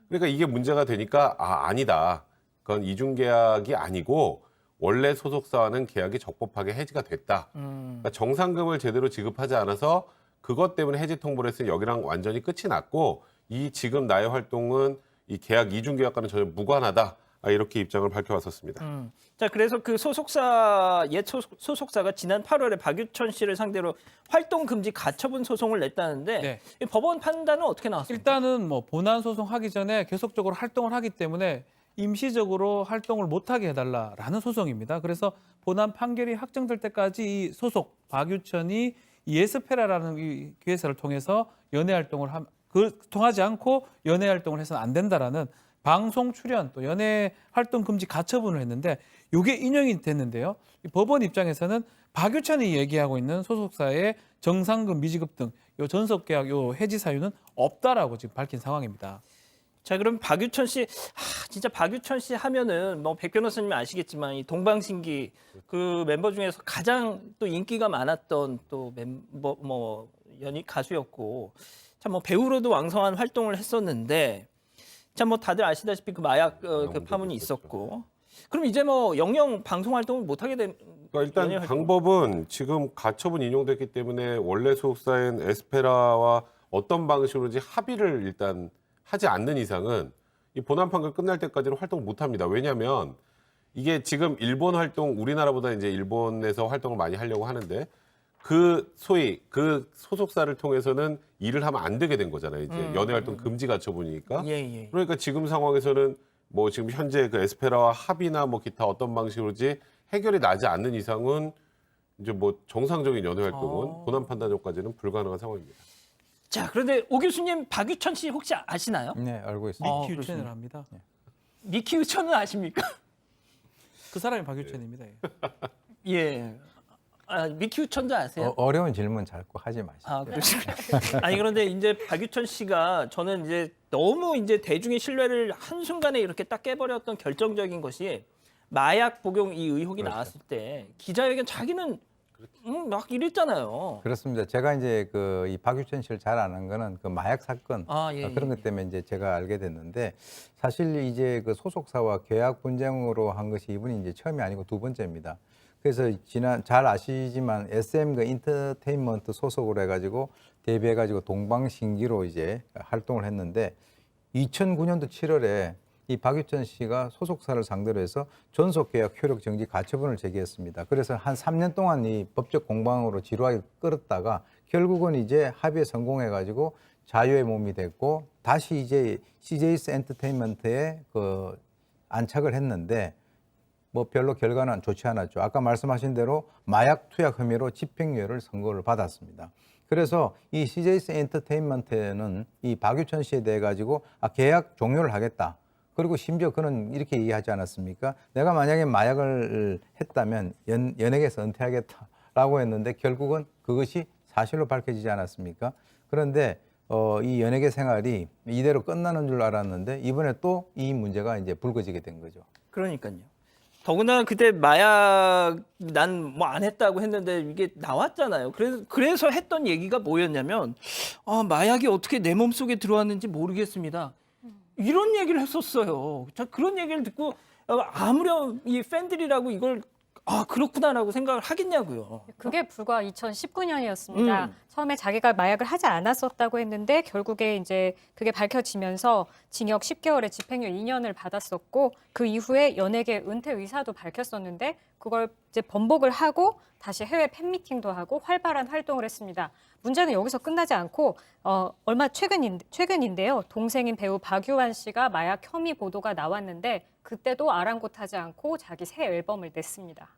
Speaker 6: 그러니까 이게 문제가 되니까 아니다. 그건 이중 계약이 아니고 원래 소속사와는 계약이 적법하게 해지가 됐다. 그러니까 정상금을 제대로 지급하지 않아서 그것 때문에 해지 통보를 했으니 여기랑 완전히 끝이 났고 이 지금 나의 활동은 이 계약 이중 계약과는 전혀 무관하다. 이렇게 입장을 밝혀왔었습니다.
Speaker 1: 자, 그래서 그 옛 소속사가 지난 8월에 박유천 씨를 상대로 활동 금지 가처분 소송을 냈다는데
Speaker 4: 네.
Speaker 1: 이 법원 판단은 어떻게 나왔습니까?
Speaker 4: 일단은 뭐 본안 소송하기 전에 계속적으로 활동을 하기 때문에 임시적으로 활동을 못하게 해달라라는 소송입니다. 그래서 본안 판결이 확정될 때까지 이 소속 박유천이 이 에스페라라는 이 기획사를 통해서 연예 활동을 통하지 않고 연예 활동을 해서는 안 된다라는 방송 출연 또 연예 활동 금지 가처분을 했는데 이게 인용이 됐는데요. 이 법원 입장에서는 박유천이 얘기하고 있는 소속사의 정상금 미지급 등 요 전속 계약 요 해지 사유는 없다라고 지금 밝힌 상황입니다.
Speaker 1: 자, 그럼 박유천 씨, 진짜 박유천 씨 하면은 뭐 백 변호사님이 아시겠지만 이 동방신기 그 멤버 중에서 가장 또 인기가 많았던 또 멤버 뭐 연예 가수였고, 참 뭐 배우로도 왕성한 활동을 했었는데, 참 뭐 다들 아시다시피 그 마약 그 파문이 있었고, 그럼 이제 뭐 영영 방송 활동을 못 하게 된.
Speaker 6: 그러니까
Speaker 1: 연예
Speaker 6: 일단
Speaker 1: 활동.
Speaker 6: 방법은 지금 가처분 인용됐기 때문에 원래 소속사인 에스페라와 어떤 방식으로든지 합의를 일단 하지 않는 이상은 이 본안 판결 끝날 때까지는 활동을 못 합니다. 왜냐하면 이게 지금 일본 활동, 우리나라보다 이제 일본에서 활동을 많이 하려고 하는데 그 소위 그 소속사를 통해서는 일을 하면 안 되게 된 거잖아요. 이제 연예 활동 금지 가처분이니까.
Speaker 1: 예.
Speaker 6: 그러니까 지금 상황에서는 뭐 지금 현재 그 에스페라와 합의나 뭐 기타 어떤 방식으로든지 해결이 나지 않는 이상은 이제 뭐 정상적인 연예 활동은 본안 판단전까지는 불가능한 상황입니다.
Speaker 1: 자, 그런데 오 교수님 박유천 씨 혹시 아시나요?
Speaker 7: 네, 알고 있습니다.
Speaker 4: 미키 유천을
Speaker 1: 그렇습니다.
Speaker 4: 합니다.
Speaker 1: 미키 유천은 아십니까?
Speaker 4: 그 사람이 박유천입니다.
Speaker 1: 예. 미키 유천도 아세요?
Speaker 7: 어려운 질문 자꾸 하지 마시죠.
Speaker 1: 그렇습니다. 아니 그런데 이제 박유천 씨가 저는 이제 너무 이제 대중의 신뢰를 한순간에 이렇게 딱 깨버렸던 결정적인 것이 마약 복용 이 의혹이 나왔을 때 기자회견 자기는 막 이랬잖아요.
Speaker 7: 그렇습니다. 제가 이제 그 이 박유천 씨를 잘 아는 거는 그 마약 사건 그런 것 때문에 이제 제가 알게 됐는데 사실 이제 그 소속사와 계약 분쟁으로 한 것이 이분이 이제 처음이 아니고 두 번째입니다. 그래서 잘 아시지만 SM 그 인터테인먼트 소속으로 해가지고 데뷔해가지고 동방신기로 이제 활동을 했는데 2009년도 7월에 이 박유천 씨가 소속사를 상대로 해서 전속계약 효력 정지 가처분을 제기했습니다. 그래서 한 3년 동안 이 법적 공방으로 지루하게 끌었다가 결국은 이제 합의에 성공해가지고 자유의 몸이 됐고 다시 이제 CJS 엔터테인먼트에 그 안착을 했는데 뭐 별로 결과는 좋지 않았죠. 아까 말씀하신 대로 마약 투약 혐의로 집행유예를 선고를 받았습니다. 그래서 이 CJS 엔터테인먼트는 이 박유천 씨에 대해 가지고 계약 종료를 하겠다. 그리고 심지어 그는 이렇게 얘기하지 않았습니까? 내가 만약에 마약을 했다면 연예계에서 은퇴하겠다라고 했는데 결국은 그것이 사실로 밝혀지지 않았습니까? 그런데 이 연예계 생활이 이대로 끝나는 줄 알았는데 이번에 또 이 문제가 이제 불거지게 된 거죠.
Speaker 1: 그러니까요. 더구나 그때 마약 난 뭐 안 했다고 했는데 이게 나왔잖아요. 그래서 했던 얘기가 뭐였냐면 마약이 어떻게 내 몸속에 들어왔는지 모르겠습니다. 이런 얘기를 했었어요. 자, 그런 얘기를 듣고 아무렴 이 팬들이라고 이걸 그렇구나라고 생각을 하겠냐고요.
Speaker 3: 그게 불과 2019년이었습니다. 처음에 자기가 마약을 하지 않았었다고 했는데 결국에 이제 그게 밝혀지면서 징역 10개월에 집행유예 2년을 받았었고 그 이후에 연예계 은퇴 의사도 밝혔었는데 그걸 이제 번복을 하고 다시 해외 팬미팅도 하고 활발한 활동을 했습니다. 문제는 여기서 끝나지 않고 얼마 최근인데요. 동생인 배우 박유한 씨가 마약 혐의 보도가 나왔는데 그때도 아랑곳하지 않고 자기 새 앨범을 냈습니다.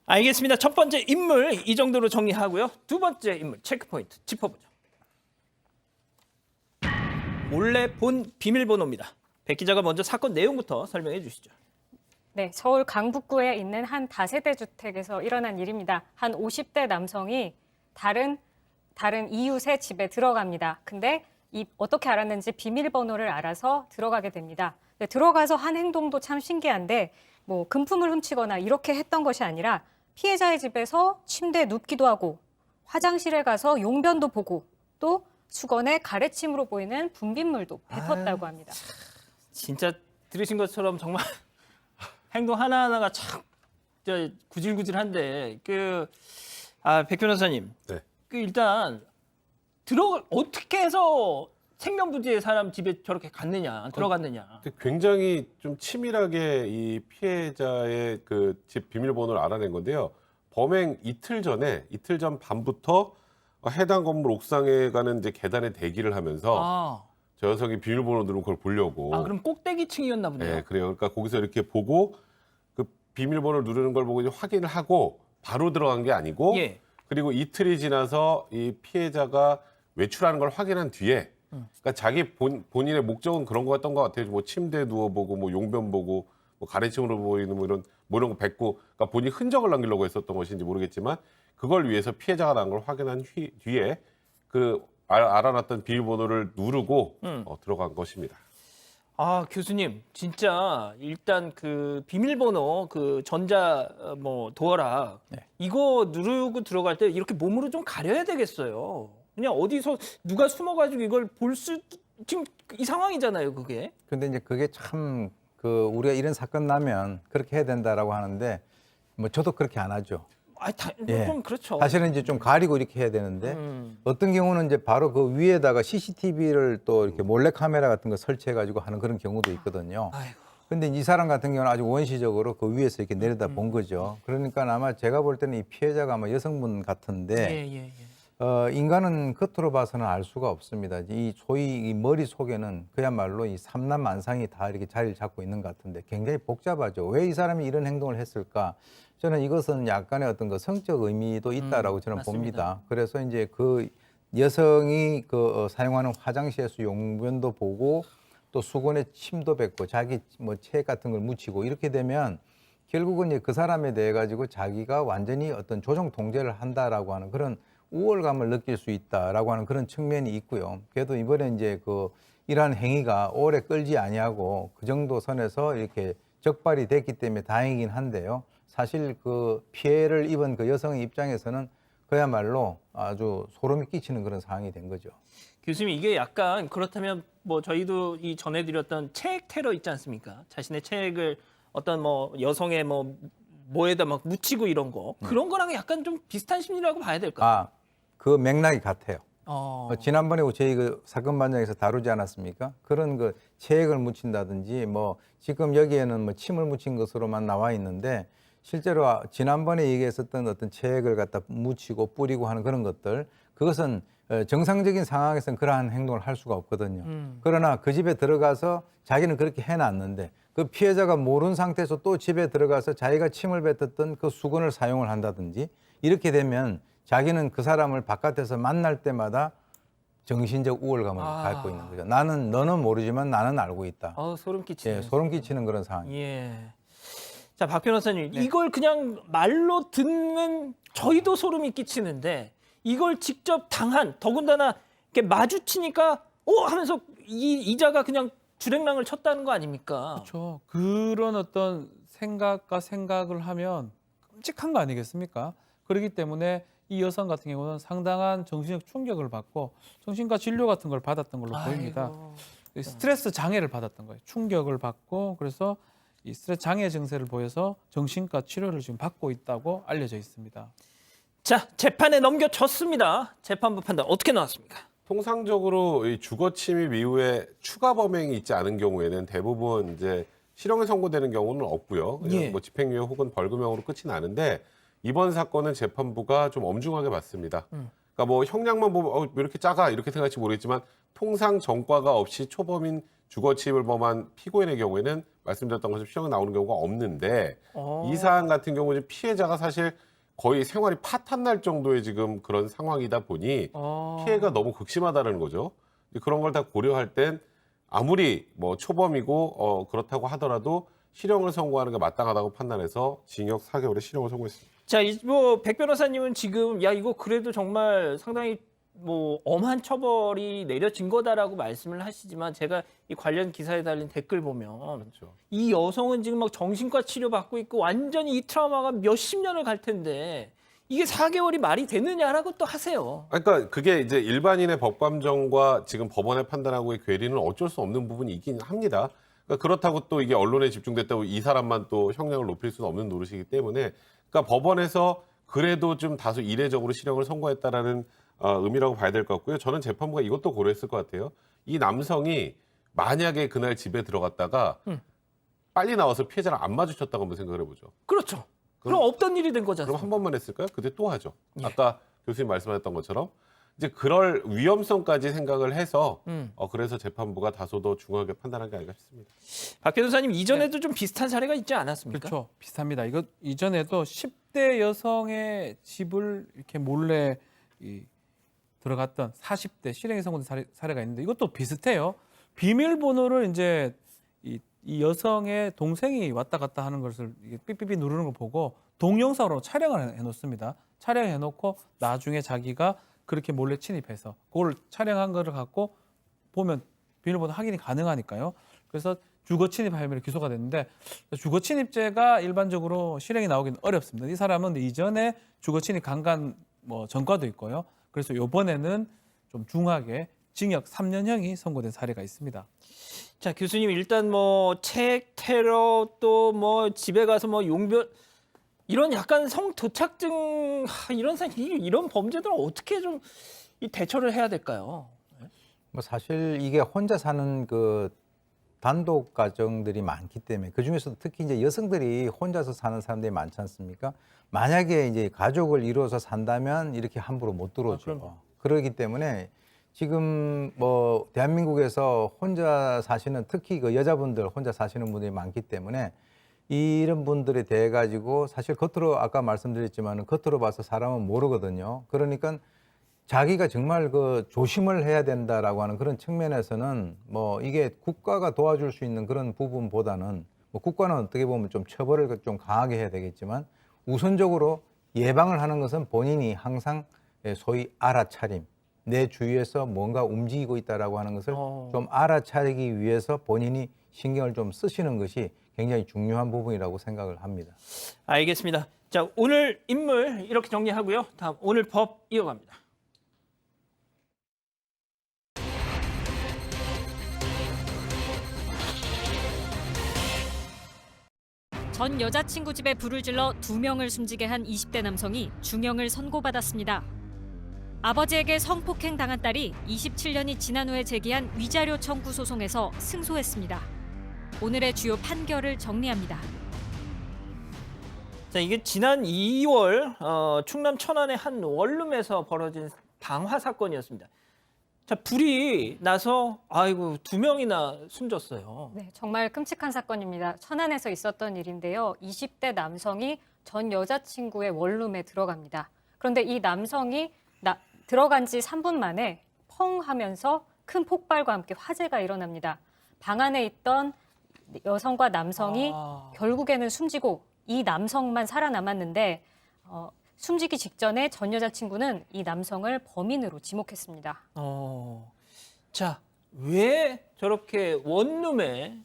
Speaker 1: 알겠습니다. 첫 번째 인물 이 정도로 정리하고요. 두 번째 인물 체크포인트 짚어보죠. 몰래 본 비밀번호입니다. 백 기자가 먼저 사건 내용부터 설명해 주시죠.
Speaker 3: 네, 서울 강북구에 있는 한 다세대 주택에서 일어난 일입니다. 한 50대 남성이 다른 이웃의 집에 들어갑니다. 근데 어떻게 알았는지 비밀번호를 알아서 들어가게 됩니다. 네, 들어가서 한 행동도 참 신기한데 뭐 금품을 훔치거나 이렇게 했던 것이 아니라 피해자의 집에서 침대에 눕기도 하고 화장실에 가서 용변도 보고 또 수건에 가래침으로 보이는 분비물도 뱉었다고 합니다.
Speaker 1: 진짜 들으신 것처럼 정말 행동 하나하나가 참 구질구질한데 백 변호사님,
Speaker 6: 네.
Speaker 1: 일단 어떻게 해서 생명부지의 사람 집에 저렇게 들어갔느냐.
Speaker 6: 굉장히 좀 치밀하게 이 피해자의 그 집 비밀번호를 알아낸 건데요. 범행 이틀 전 밤부터 해당 건물 옥상에 가는 이제 계단에 대기를 하면서 저 여성이 비밀번호 누르는 걸 보려고.
Speaker 1: 아, 그럼 꼭대기층이었나 보네요.
Speaker 6: 네, 그래요. 그러니까 거기서 이렇게 보고 그 비밀번호를 누르는 걸 보고 이제 확인을 하고 바로 들어간 게 아니고
Speaker 1: 예.
Speaker 6: 그리고 이틀이 지나서 이 피해자가 외출하는 걸 확인한 뒤에 그러니까 자기 본인의 목적은 그런 거였던 것 같아요. 뭐 침대에 누워보고 뭐 용변 보고 뭐 가래층으로 보이는 뭐 이런 거 뱉고 그러니까 본인 흔적을 남기려고 했었던 것인지 모르겠지만 그걸 위해서 피해자가 난 걸 확인한 뒤에 그 알아놨던 비밀번호를 누르고 들어간 것입니다.
Speaker 1: 아, 교수님, 진짜 일단 그 비밀번호 그 전자 뭐 도어락
Speaker 7: 네.
Speaker 1: 이거 누르고 들어갈 때 이렇게 몸으로 좀 가려야 되겠어요. 그냥 어디서 누가 숨어가지고 이걸 볼 수 지금 이 상황이잖아요, 그게.
Speaker 7: 근데 이제 그게 참 그 우리가 이런 사건 나면 그렇게 해야 된다라고 하는데 뭐 저도 그렇게 안 하죠.
Speaker 1: 아,
Speaker 7: 예.
Speaker 1: 좀 그렇죠.
Speaker 7: 사실은 이제 좀 가리고 이렇게 해야 되는데
Speaker 1: 음.
Speaker 7: 어떤 경우는 이제 바로 그 위에다가 CCTV를 또 이렇게 몰래 카메라 같은 거 설치해 가지고 하는 그런 경우도 있거든요.
Speaker 1: 아이고.
Speaker 7: 근데 이 사람 같은 경우는 아주 원시적으로 그 위에서 이렇게 내려다 본 거죠. 그러니까 아마 제가 볼 때는 이 피해자가 아마 여성분 같은데
Speaker 1: 예.
Speaker 7: 인간은 겉으로 봐서는 알 수가 없습니다. 이 소위 이 머리 속에는 그야말로 이 삼남만상이 다 이렇게 자리를 잡고 있는 것 같은데 굉장히 복잡하죠. 왜 이 사람이 이런 행동을 했을까? 저는 이것은 약간의 어떤 그 성적 의미도 있다라고 저는
Speaker 1: 맞습니다.
Speaker 7: 봅니다. 그래서 이제 그 여성이 그 사용하는 화장실에서 용변도 보고 또 수건에 침도 뱉고 자기 뭐 책 같은 걸 묻히고 이렇게 되면 결국은 이제 그 사람에 대해 가지고 자기가 완전히 어떤 조정 통제를 한다라고 하는 그런 우월감을 느낄 수 있다라고 하는 그런 측면이 있고요. 그래도 이번에 이제 그 이러한 행위가 오래 끌지 아니하고 그 정도 선에서 이렇게 적발이 됐기 때문에 다행이긴 한데요. 사실 그 피해를 입은 그 여성의 입장에서는 그야말로 아주 소름이 끼치는 그런 상황이 된 거죠.
Speaker 1: 교수님, 이게 약간 그렇다면 뭐 저희도 이 전해드렸던 책 테러 있지 않습니까? 자신의 책을 어떤 뭐 여성의 뭐에다 막 묻히고 이런 거 그런 거랑 약간 좀 비슷한 심리라고 봐야 될까요?
Speaker 7: 그 맥락이 같아요.
Speaker 1: 어.
Speaker 7: 지난번에 저희 그 사건 반장에서 다루지 않았습니까? 그런 그 체액을 묻힌다든지 뭐 지금 여기에는 뭐 침을 묻힌 것으로만 나와 있는데 실제로 지난번에 얘기했었던 어떤 체액을 갖다 묻히고 뿌리고 하는 그런 것들 그것은 정상적인 상황에서는 그러한 행동을 할 수가 없거든요. 그러나 그 집에 들어가서 자기는 그렇게 해놨는데 그 피해자가 모르는 상태에서 또 집에 들어가서 자기가 침을 뱉었던 그 수건을 사용을 한다든지 이렇게 되면 자기는 그 사람을 바깥에서 만날 때마다 정신적 우월감을 갖고 있는 거죠. 너는 모르지만 나는 알고 있다.
Speaker 1: 소름 끼치네.
Speaker 7: 예, 소름 끼치는 그런 상황이에요.
Speaker 1: 예. 자, 박 변호사님, 이걸 그냥 말로 듣는 저희도 소름이 끼치는데 이걸 직접 당한 더군다나 이렇게 마주치니까 하면서 이자가 그냥 주랭랑을 쳤다는 거 아닙니까?
Speaker 4: 그렇죠. 그런 어떤 생각을 하면 끔찍한 거 아니겠습니까? 그렇기 때문에 이 여성 같은 경우는 상당한 정신적 충격을 받고 정신과 진료 같은 걸 받았던 걸로 보입니다. 스트레스 장애를 받았던 거예요. 충격을 받고 그래서 이 스트레스 장애 증세를 보여서 정신과 치료를 지금 받고 있다고 알려져 있습니다.
Speaker 1: 자, 재판에 넘겨졌습니다. 재판부 판단 어떻게 나왔습니까?
Speaker 6: 통상적으로 이 주거 침입 이후에 추가 범행이 있지 않은 경우에는 대부분 이제 실형이 선고되는 경우는 없고요. 그냥
Speaker 1: 예.
Speaker 6: 뭐 집행유예 혹은 벌금형으로 끝이 나는데 이번 사건은 재판부가 좀 엄중하게 봤습니다. 그러니까 뭐 형량만 보면 왜 이렇게 작아 이렇게 생각할지 모르겠지만 통상 전과가 없이 초범인 주거 침입을 범한 피고인의 경우에는 말씀드렸던 것처럼 실형이 나오는 경우가 없는데 이 사안 같은 경우는 피해자가 사실 거의 생활이 파탄날 정도의 지금 그런 상황이다 보니 피해가 너무 극심하다는 거죠. 그런 걸 다 고려할 땐 아무리 뭐 초범이고 그렇다고 하더라도 실형을 선고하는 게 마땅하다고 판단해서 징역 4개월의 실형을 선고했습니다.
Speaker 1: 자, 백 변호사님은 지금 이거 그래도 정말 상당히 뭐 엄한 처벌이 내려진 거다라고 말씀을 하시지만 제가 이 관련 기사에 달린 댓글 보면
Speaker 6: 그렇죠.
Speaker 1: 이 여성은 지금 막 정신과 치료 받고 있고 완전히 이 트라우마가 몇십 년을 갈 텐데 이게 4개월이 말이 되느냐라고 또 하세요.
Speaker 6: 그러니까 그게 이제 일반인의 법감정과 지금 법원의 판단하고의 괴리는 어쩔 수 없는 부분이 있긴 합니다. 그러니까 그렇다고 또 이게 언론에 집중됐다고 이 사람만 또 형량을 높일 수는 없는 노릇이기 때문에 그러니까 법원에서 그래도 좀 다소 이례적으로 실형을 선고했다라는 의미라고 봐야 될 것 같고요. 저는 재판부가 이것도 고려했을 것 같아요. 이 남성이 만약에 그날 집에 들어갔다가 빨리 나와서 피해자를 안 마주쳤다고 한번 생각을 해보죠.
Speaker 1: 그렇죠. 그럼 없던 일이 된 거잖아요.
Speaker 6: 그럼 한 번만 했을까요? 그때 또 하죠. 아까 교수님 말씀하셨던 것처럼. 이제 그럴 위험성까지 생각을 해서
Speaker 1: 음.
Speaker 6: 그래서 재판부가 다소 더 중하게 판단한 게 아닌가 싶습니다.
Speaker 1: 박 변호사님 이전에도 좀 비슷한 사례가 있지 않았습니까?
Speaker 4: 그렇죠. 비슷합니다. 이거 이전에도 10대 여성의 집을 이렇게 몰래 들어갔던 40대 실형이 선고된 사례가 있는데 이것도 비슷해요. 비밀번호를 이제 이 여성의 동생이 왔다 갔다 하는 것을 이게 삐삐삐 누르는 걸 보고 동영상으로 촬영을 해놓습니다. 촬영해 놓고 나중에 자기가 그렇게 몰래 침입해서 그걸 촬영한 거를 갖고 보면 비밀번호 확인이 가능하니까요. 그래서 주거 침입 혐의로 기소가 됐는데 주거 침입죄가 일반적으로 실형이 나오기는 어렵습니다. 이 사람은 이전에 주거 침입 강간 전과도 있고요. 그래서 이번에는 좀 중하게 징역 3년형이 선고된 사례가 있습니다.
Speaker 1: 자, 교수님 일단 뭐 책, 테러 또 뭐 집에 가서 뭐 용변 이런 약간 성도착증 이런 범죄들은 어떻게 좀 이 대처를 해야 될까요?
Speaker 7: 뭐 사실 이게 혼자 사는 그 단독 가정들이 많기 때문에 그 중에서도 특히 이제 여성들이 혼자서 사는 사람들이 많지 않습니까? 만약에 이제 가족을 이루어서 산다면 이렇게 함부로 못 들어오죠. 그렇기 때문에 지금 뭐 대한민국에서 혼자 사시는 특히 그 여자분들 혼자 사시는 분들이 많기 때문에 이런 분들에 대해 가지고 사실 겉으로 아까 말씀드렸지만 겉으로 봐서 사람은 모르거든요. 그러니까 자기가 정말 그 조심을 해야 된다라고 하는 그런 측면에서는 뭐 이게 국가가 도와줄 수 있는 그런 부분보다는 뭐 국가는 어떻게 보면 좀 처벌을 좀 강하게 해야 되겠지만 우선적으로 예방을 하는 것은 본인이 항상 소위 알아차림, 내 주위에서 뭔가 움직이고 있다라고 하는 것을 좀 알아차리기 위해서 본인이 신경을 좀 쓰시는 것이 굉장히 중요한 부분이라고 생각을 합니다.
Speaker 1: 알겠습니다. 자, 오늘 인물 이렇게 정리하고요. 다음 오늘 법 이어갑니다.
Speaker 2: 전 여자친구 집에 불을 질러 2명을 숨지게 한 20대 남성이 중형을 선고받았습니다. 아버지에게 성폭행 당한 딸이 27년이 지난 후에 제기한 위자료 청구 소송에서 승소했습니다. 오늘의 주요 판결을 정리합니다.
Speaker 1: 자, 이게 지난 2월 충남 천안의 한 원룸에서 벌어진 방화 사건이었습니다. 자, 불이 나서 아이고 2명이나 숨졌어요.
Speaker 3: 네, 정말 끔찍한 사건입니다. 천안에서 있었던 일인데요. 20대 남성이 전 여자친구의 원룸에 들어갑니다. 그런데 이 남성이 들어간 지 3분 만에 펑 하면서 큰 폭발과 함께 화재가 일어납니다. 방 안에 있던 여성과 남성이 결국에는 숨지고 이 남성만 살아남았는데 숨지기 직전에 전 여자친구는 이 남성을 범인으로 지목했습니다.
Speaker 1: 자, 왜 저렇게 원룸에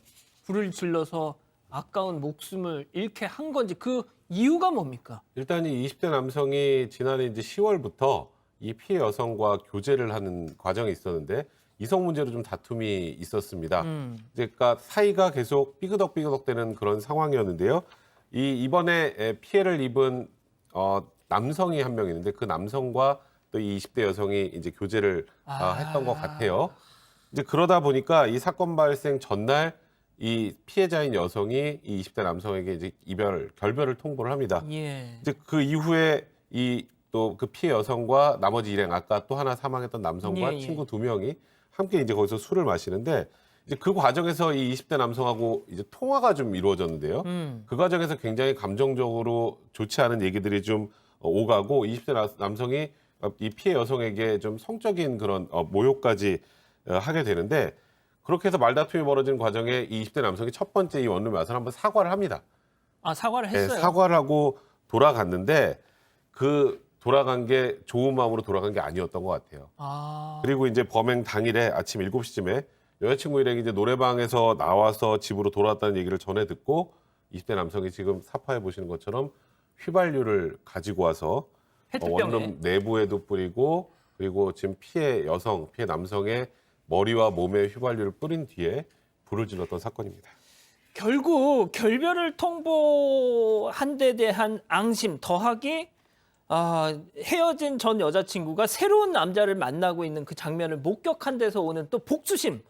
Speaker 1: 불을 질러서 아까운 목숨을 잃게 한 건지 그 이유가 뭡니까? 일단
Speaker 6: 이 20대 남성이 지난해 이제 10월부터 이 피해 여성과 교제를 하는 과정이 있었는데 이성 문제로 좀 다툼이 있었습니다. 그러니까 사이가 계속 삐그덕삐그덕대는 그런 상황이었는데요. 이번에 피해를 입은 남성이 한 명 있는데 그 남성과 또 이 20대 여성이 이제 교제를 했던 것 같아요. 이제 그러다 보니까 이 사건 발생 전날 이 피해자인 여성이 이 20대 남성에게 이제 결별을 통보를 합니다.
Speaker 1: 예.
Speaker 6: 이제 그 이후에 또 그 피해 여성과 나머지 일행 아까 또 하나 사망했던 남성과
Speaker 1: 예.
Speaker 6: 친구 2명이 함께 이제 거기서 술을 마시는데 이제 그 과정에서 이 20대 남성하고 이제 통화가 좀 이루어졌는데요. 그 과정에서 굉장히 감정적으로 좋지 않은 얘기들이 좀 오가고 20대 남성이 이 피해 여성에게 좀 성적인 그런 모욕까지 하게 되는데 그렇게 해서 말다툼이 벌어진 과정에 이 20대 남성이 첫 번째 이 원룸에 와서 한번 사과를 합니다.
Speaker 1: 사과를 했어요?
Speaker 6: 네, 사과를 하고 돌아갔는데 그 돌아간 게 좋은 마음으로 돌아간 게 아니었던 것 같아요. 그리고 이제 범행 당일에 아침 7시쯤에 여자친구 일행이 이제 노래방에서 나와서 집으로 돌아왔다는 얘기를 전해 듣고 20대 남성이 지금 사파해 보시는 것처럼 휘발유를 가지고 와서 원룸 내부에도 뿌리고 그리고 지금 피해 남성의 머리와 몸에 휘발유를 뿌린 뒤에 불을 질렀던 사건입니다.
Speaker 1: 결국 결별을 통보한 데 대한 앙심 더하기 헤어진 전 여자친구가 새로운 남자를 만나고 있는 그 장면을 목격한 데서 오는 또 복수심.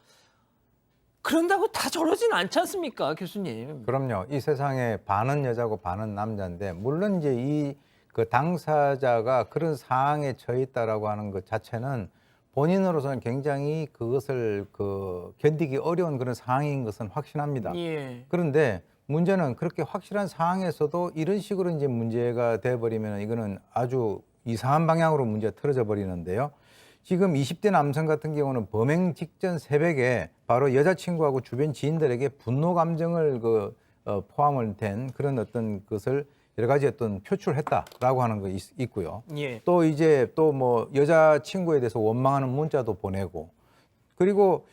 Speaker 1: 그런다고 다 저러진 않지 않습니까, 교수님?
Speaker 7: 그럼요. 이 세상에 반은 여자고 반은 남자인데 물론 이제 이 그 당사자가 그런 상황에 처해 있다라고 하는 것 자체는 본인으로서는 굉장히 그것을 견디기 어려운 그런 상황인 것은 확신합니다.
Speaker 1: 예.
Speaker 7: 그런데 문제는 그렇게 확실한 상황에서도 이런 식으로 이제 문제가 돼버리면 이거는 아주 이상한 방향으로 문제가 틀어져 버리는데요. 지금 20대 남성 같은 경우는 범행 직전 새벽에 바로 여자친구하고 주변 지인들에게 분노 감정을 포함을 된 그런 어떤 것을 여러 가지 어떤 표출했다라고 하는 거 있고요.
Speaker 1: 예.
Speaker 7: 또 이제 또 뭐 여자친구에 대해서 원망하는 문자도 보내고 그리고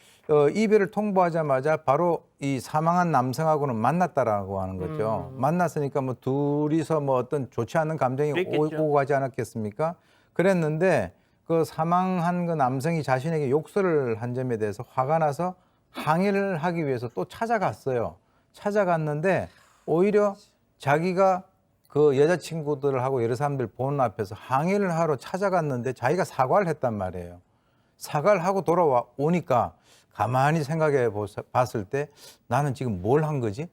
Speaker 7: 이별을 통보하자마자 바로 이 사망한 남성하고는 만났다라고 하는 거죠. 만났으니까 뭐 둘이서 뭐 어떤 좋지 않은 감정이
Speaker 1: 그랬겠죠.
Speaker 7: 오고 가지 않았겠습니까? 그랬는데 그 사망한 그 남성이 자신에게 욕설을 한 점에 대해서 화가 나서 항의를 하기 위해서 또 찾아갔어요. 찾아갔는데 오히려 자기가 그 여자친구들하고 여러 사람들 보는 앞에서 항의를 하러 찾아갔는데 자기가 사과를 했단 말이에요. 사과를 하고 돌아오니까 가만히 생각해 봤을 때 나는 지금 뭘 한 거지?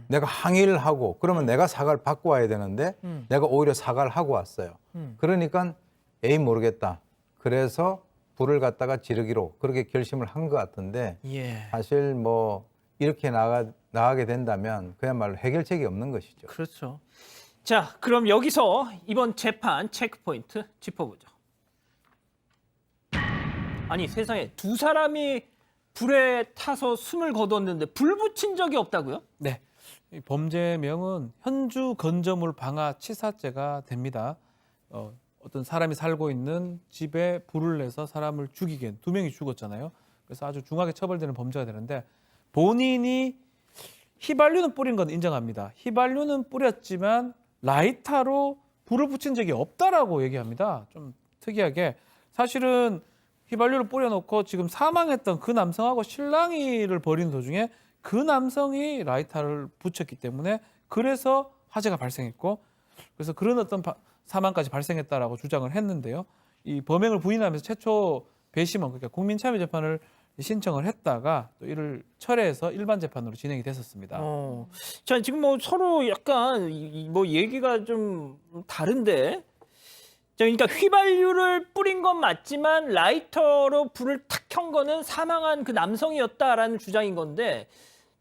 Speaker 7: 내가 항의를 하고 그러면 내가 사과를 받고 와야 되는데 내가 오히려 사과를 하고 왔어요. 그러니까 에이 모르겠다. 그래서 불을 갖다가 지르기로 그렇게 결심을 한 것 같은데
Speaker 1: 예.
Speaker 7: 사실 뭐 이렇게 나가게 된다면 그야말로 해결책이 없는 것이죠.
Speaker 1: 그렇죠. 자, 그럼 여기서 이번 재판 체크포인트 짚어보죠. 아니, 세상에 두 사람이 불에 타서 숨을 거뒀는데 불 붙인 적이 없다고요?
Speaker 4: 네. 이 범죄명은 현주 건조물 방화 치사죄가 됩니다. 어떤 사람이 살고 있는 집에 불을 내서 사람을 죽이게 두 명이 죽었잖아요. 그래서 아주 중하게 처벌되는 범죄가 되는데 본인이 휘발유는 뿌린 건 인정합니다. 휘발유는 뿌렸지만 라이터로 불을 붙인 적이 없다라고 얘기합니다. 좀 특이하게 사실은 휘발유를 뿌려놓고 지금 사망했던 그 남성하고 실랑이를 벌이는 도중에 그 남성이 라이터를 붙였기 때문에 그래서 화재가 발생했고 그래서 그런 어떤 사망까지 발생했다라고 주장을 했는데요. 이 범행을 부인하면서 최초 배심원 그러니까 국민참여재판을 신청을 했다가 또 이를 철회해서 일반 재판으로 진행이 됐었습니다.
Speaker 1: 자, 지금 뭐 서로 약간 뭐 얘기가 좀 다른데. 자, 그러니까 휘발유를 뿌린 건 맞지만 라이터로 불을 탁 켠 거는 사망한 그 남성이었다라는 주장인 건데.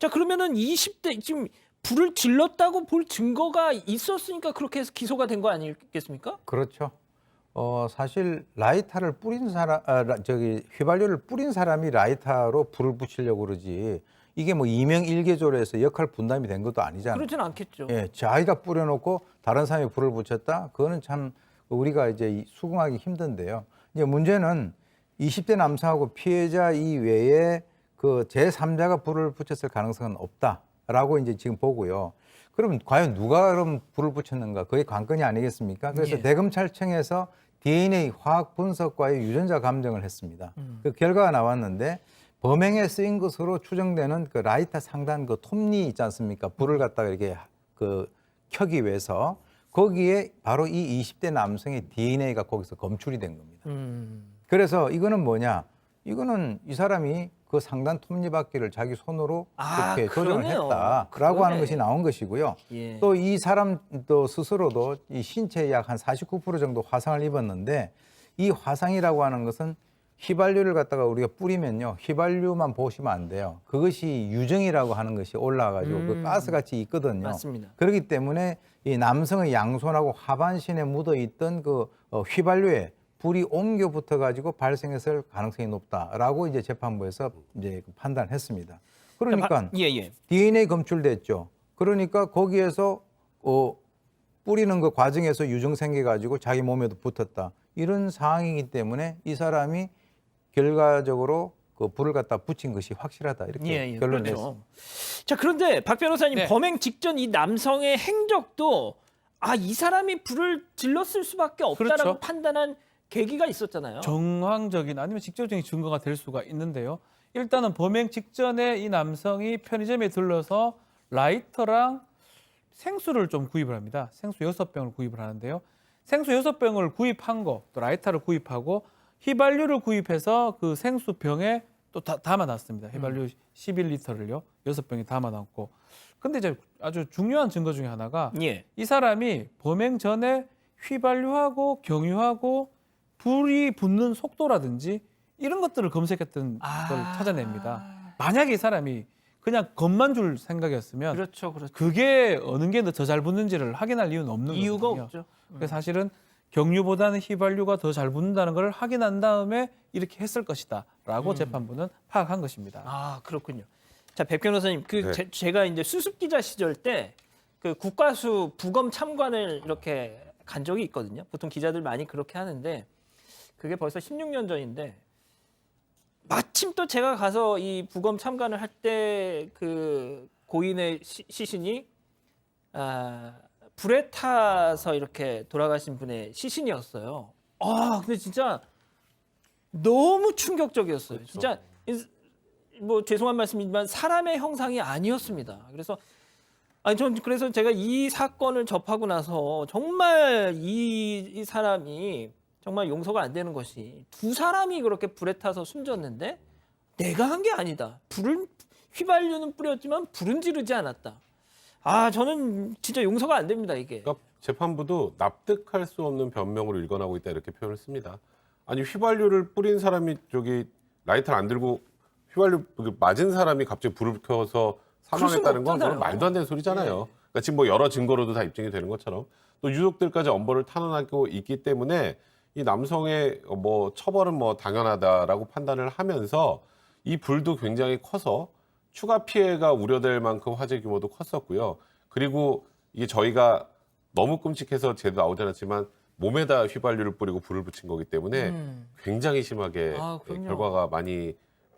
Speaker 1: 자, 그러면은 20대 지금 불을 질렀다고 볼 증거가 있었으니까 그렇게 해서 기소가 된 거 아니겠습니까?
Speaker 7: 그렇죠. 사실 라이터를 뿌린 사람, 휘발유를 뿌린 사람이 라이터로 불을 붙이려고 그러지. 이게 뭐 이명일개조로 해서 역할 분담이 된 것도 아니잖아요.
Speaker 1: 그러진 않겠죠.
Speaker 7: 예, 자기가 뿌려놓고 다른 사람이 불을 붙였다. 그거는 참 우리가 이제 수긍하기 힘든데요. 이제 문제는 20대 남성하고 피해자 이외에 그 제3자가 불을 붙였을 가능성은 없다라고 이제 지금 보고요. 그럼 과연 누가 그럼 불을 붙였는가? 그게 관건이 아니겠습니까? 그래서
Speaker 1: 예.
Speaker 7: 대검찰청에서 DNA 화학 분석과의 유전자 감정을 했습니다. 그 결과가 나왔는데 범행에 쓰인 것으로 추정되는 그 라이터 상단 그 톱니 있지 않습니까? 불을 갖다가 이렇게 켜기 위해서 거기에 바로 이 20대 남성의 DNA가 거기서 검출이 된 겁니다. 그래서 이거는 뭐냐? 이거는 이 사람이 그 상단 톱니바퀴를 자기 손으로 이렇게 조정을
Speaker 1: 그러네요.
Speaker 7: 했다라고
Speaker 1: 그러네.
Speaker 7: 하는 것이 나온 것이고요.
Speaker 1: 예.
Speaker 7: 또 이 사람 또 스스로도 이 신체에 약 한 49% 정도 화상을 입었는데 이 화상이라고 하는 것은 휘발유를 갖다가 우리가 뿌리면요. 휘발유만 보시면 안 돼요. 그것이 유정이라고 하는 것이 올라와가지고 그 가스같이 있거든요.
Speaker 1: 맞습니다.
Speaker 7: 그렇기 때문에 이 남성의 양손하고 하반신에 묻어있던 그 휘발유에 불이 옮겨 붙어가지고 발생했을 가능성이 높다라고 이제 재판부에서 이제 판단했습니다. 그러니까
Speaker 1: 예.
Speaker 7: DNA 검출됐죠. 그러니까 거기에서 뿌리는 그 과정에서 유정 생겨가지고 자기 몸에도 붙었다. 이런 상황이기 때문에 이 사람이 결과적으로 그 불을 갖다 붙인 것이 확실하다. 이렇게 결론을
Speaker 1: 그렇죠.
Speaker 7: 냈습니다.
Speaker 1: 자, 그런데 박 변호사님
Speaker 4: 네.
Speaker 1: 범행 직전 이 남성의 행적도 이 사람이 불을 질렀을 수밖에 없다라고
Speaker 4: 그렇죠.
Speaker 1: 판단한 계기가 있었잖아요.
Speaker 4: 정황적인 아니면 직접적인 증거가 될 수가 있는데요. 일단은 범행 직전에 이 남성이 편의점에 들러서 라이터랑 생수를 좀 구입을 합니다. 생수 6병을 구입을 하는데요. 생수 6병을 구입한 거, 또 라이터를 구입하고 휘발유를 구입해서 그 생수병에 또 담아놨습니다. 휘발유 11리터를요. 6병에 담아놨고. 근데 이제 아주 중요한 증거 중에 하나가
Speaker 1: 예.
Speaker 4: 이 사람이 범행 전에 휘발유하고 경유하고 불이 붙는 속도라든지 이런 것들을 검색했던 걸 찾아냅니다. 만약에 이 사람이 그냥 겁만 줄 생각이었으면
Speaker 1: 그렇죠, 그렇죠.
Speaker 4: 그게 어느 게 더 잘 붙는지를 확인할 이유는 없는
Speaker 1: 이유가
Speaker 4: 거거든요.
Speaker 1: 없죠.
Speaker 4: 그래서 사실은 경유보다는 휘발유가 더 잘 붙는다는 걸 확인한 다음에 이렇게 했을 것이다라고 재판부는 파악한 것입니다.
Speaker 1: 아, 그렇군요. 자, 백 변호사님,
Speaker 6: 네.
Speaker 1: 제가 이제 수습 기자 시절 때 그 국과수 부검 참관을 이렇게 간 적이 있거든요. 보통 기자들 많이 그렇게 하는데 그게 벌써 16년 전인데 마침 또 제가 가서 이 부검 참관을 할 때 그 고인의 시신이 불에 타서 이렇게 돌아가신 분의 시신이었어요. 아, 근데 진짜 너무 충격적이었어요.
Speaker 6: 그렇죠.
Speaker 1: 진짜 뭐 죄송한 말씀이지만 사람의 형상이 아니었습니다. 그래서 그래서 제가 이 사건을 접하고 나서 정말 이 사람이 정말 용서가 안 되는 것이 두 사람이 그렇게 불에 타서 숨졌는데 내가 한 게 아니다. 휘발유는 뿌렸지만 불은 지르지 않았다. 아, 저는 진짜 용서가 안 됩니다, 이게.
Speaker 6: 그러니까 재판부도 납득할 수 없는 변명으로 일관하고 있다 이렇게 표현을 씁니다. 아니 휘발유를 뿌린 사람이 저기 라이터를 안 들고 휘발유 맞은 사람이 갑자기 불을 켜서 사망했다는 건 그건 말도 안 되는 소리잖아요. 그러니까 지금 뭐 여러 증거로도 다 입증이 되는 것처럼 또 유족들까지 엄벌을 탄원하고 있기 때문에 이 남성의 뭐 처벌은 뭐 당연하다라고 판단을 하면서 이 불도 굉장히 커서 추가 피해가 우려될 만큼 화재 규모도 컸었고요. 그리고 이게 저희가 너무 끔찍해서 제도 나오지 않았지만 몸에다 휘발유를 뿌리고 불을 붙인 거기 때문에 굉장히 심하게
Speaker 1: 아, 그럼요.
Speaker 6: 결과가 많이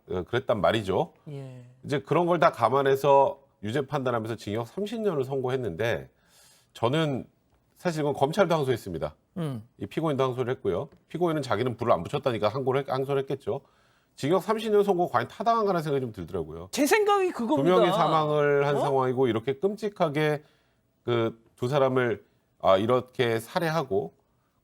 Speaker 6: 그랬단 말이죠.
Speaker 1: 예.
Speaker 6: 이제 그런 걸 다 감안해서 유죄 판단하면서 징역 30년을 선고했는데 저는 사실 이건 검찰도 항소했습니다. 이 피고인도 항소를 했고요. 피고인은 자기는 불을 안 붙였다니까 항소를 했겠죠. 징역 30년 선고 과연 타당한가라는 생각이 좀 들더라고요.
Speaker 1: 제 생각이
Speaker 6: 두
Speaker 1: 그겁니다.
Speaker 6: 명이 사망을 한
Speaker 1: 어?
Speaker 6: 상황이고 이렇게 끔찍하게 그 두 사람을 이렇게 살해하고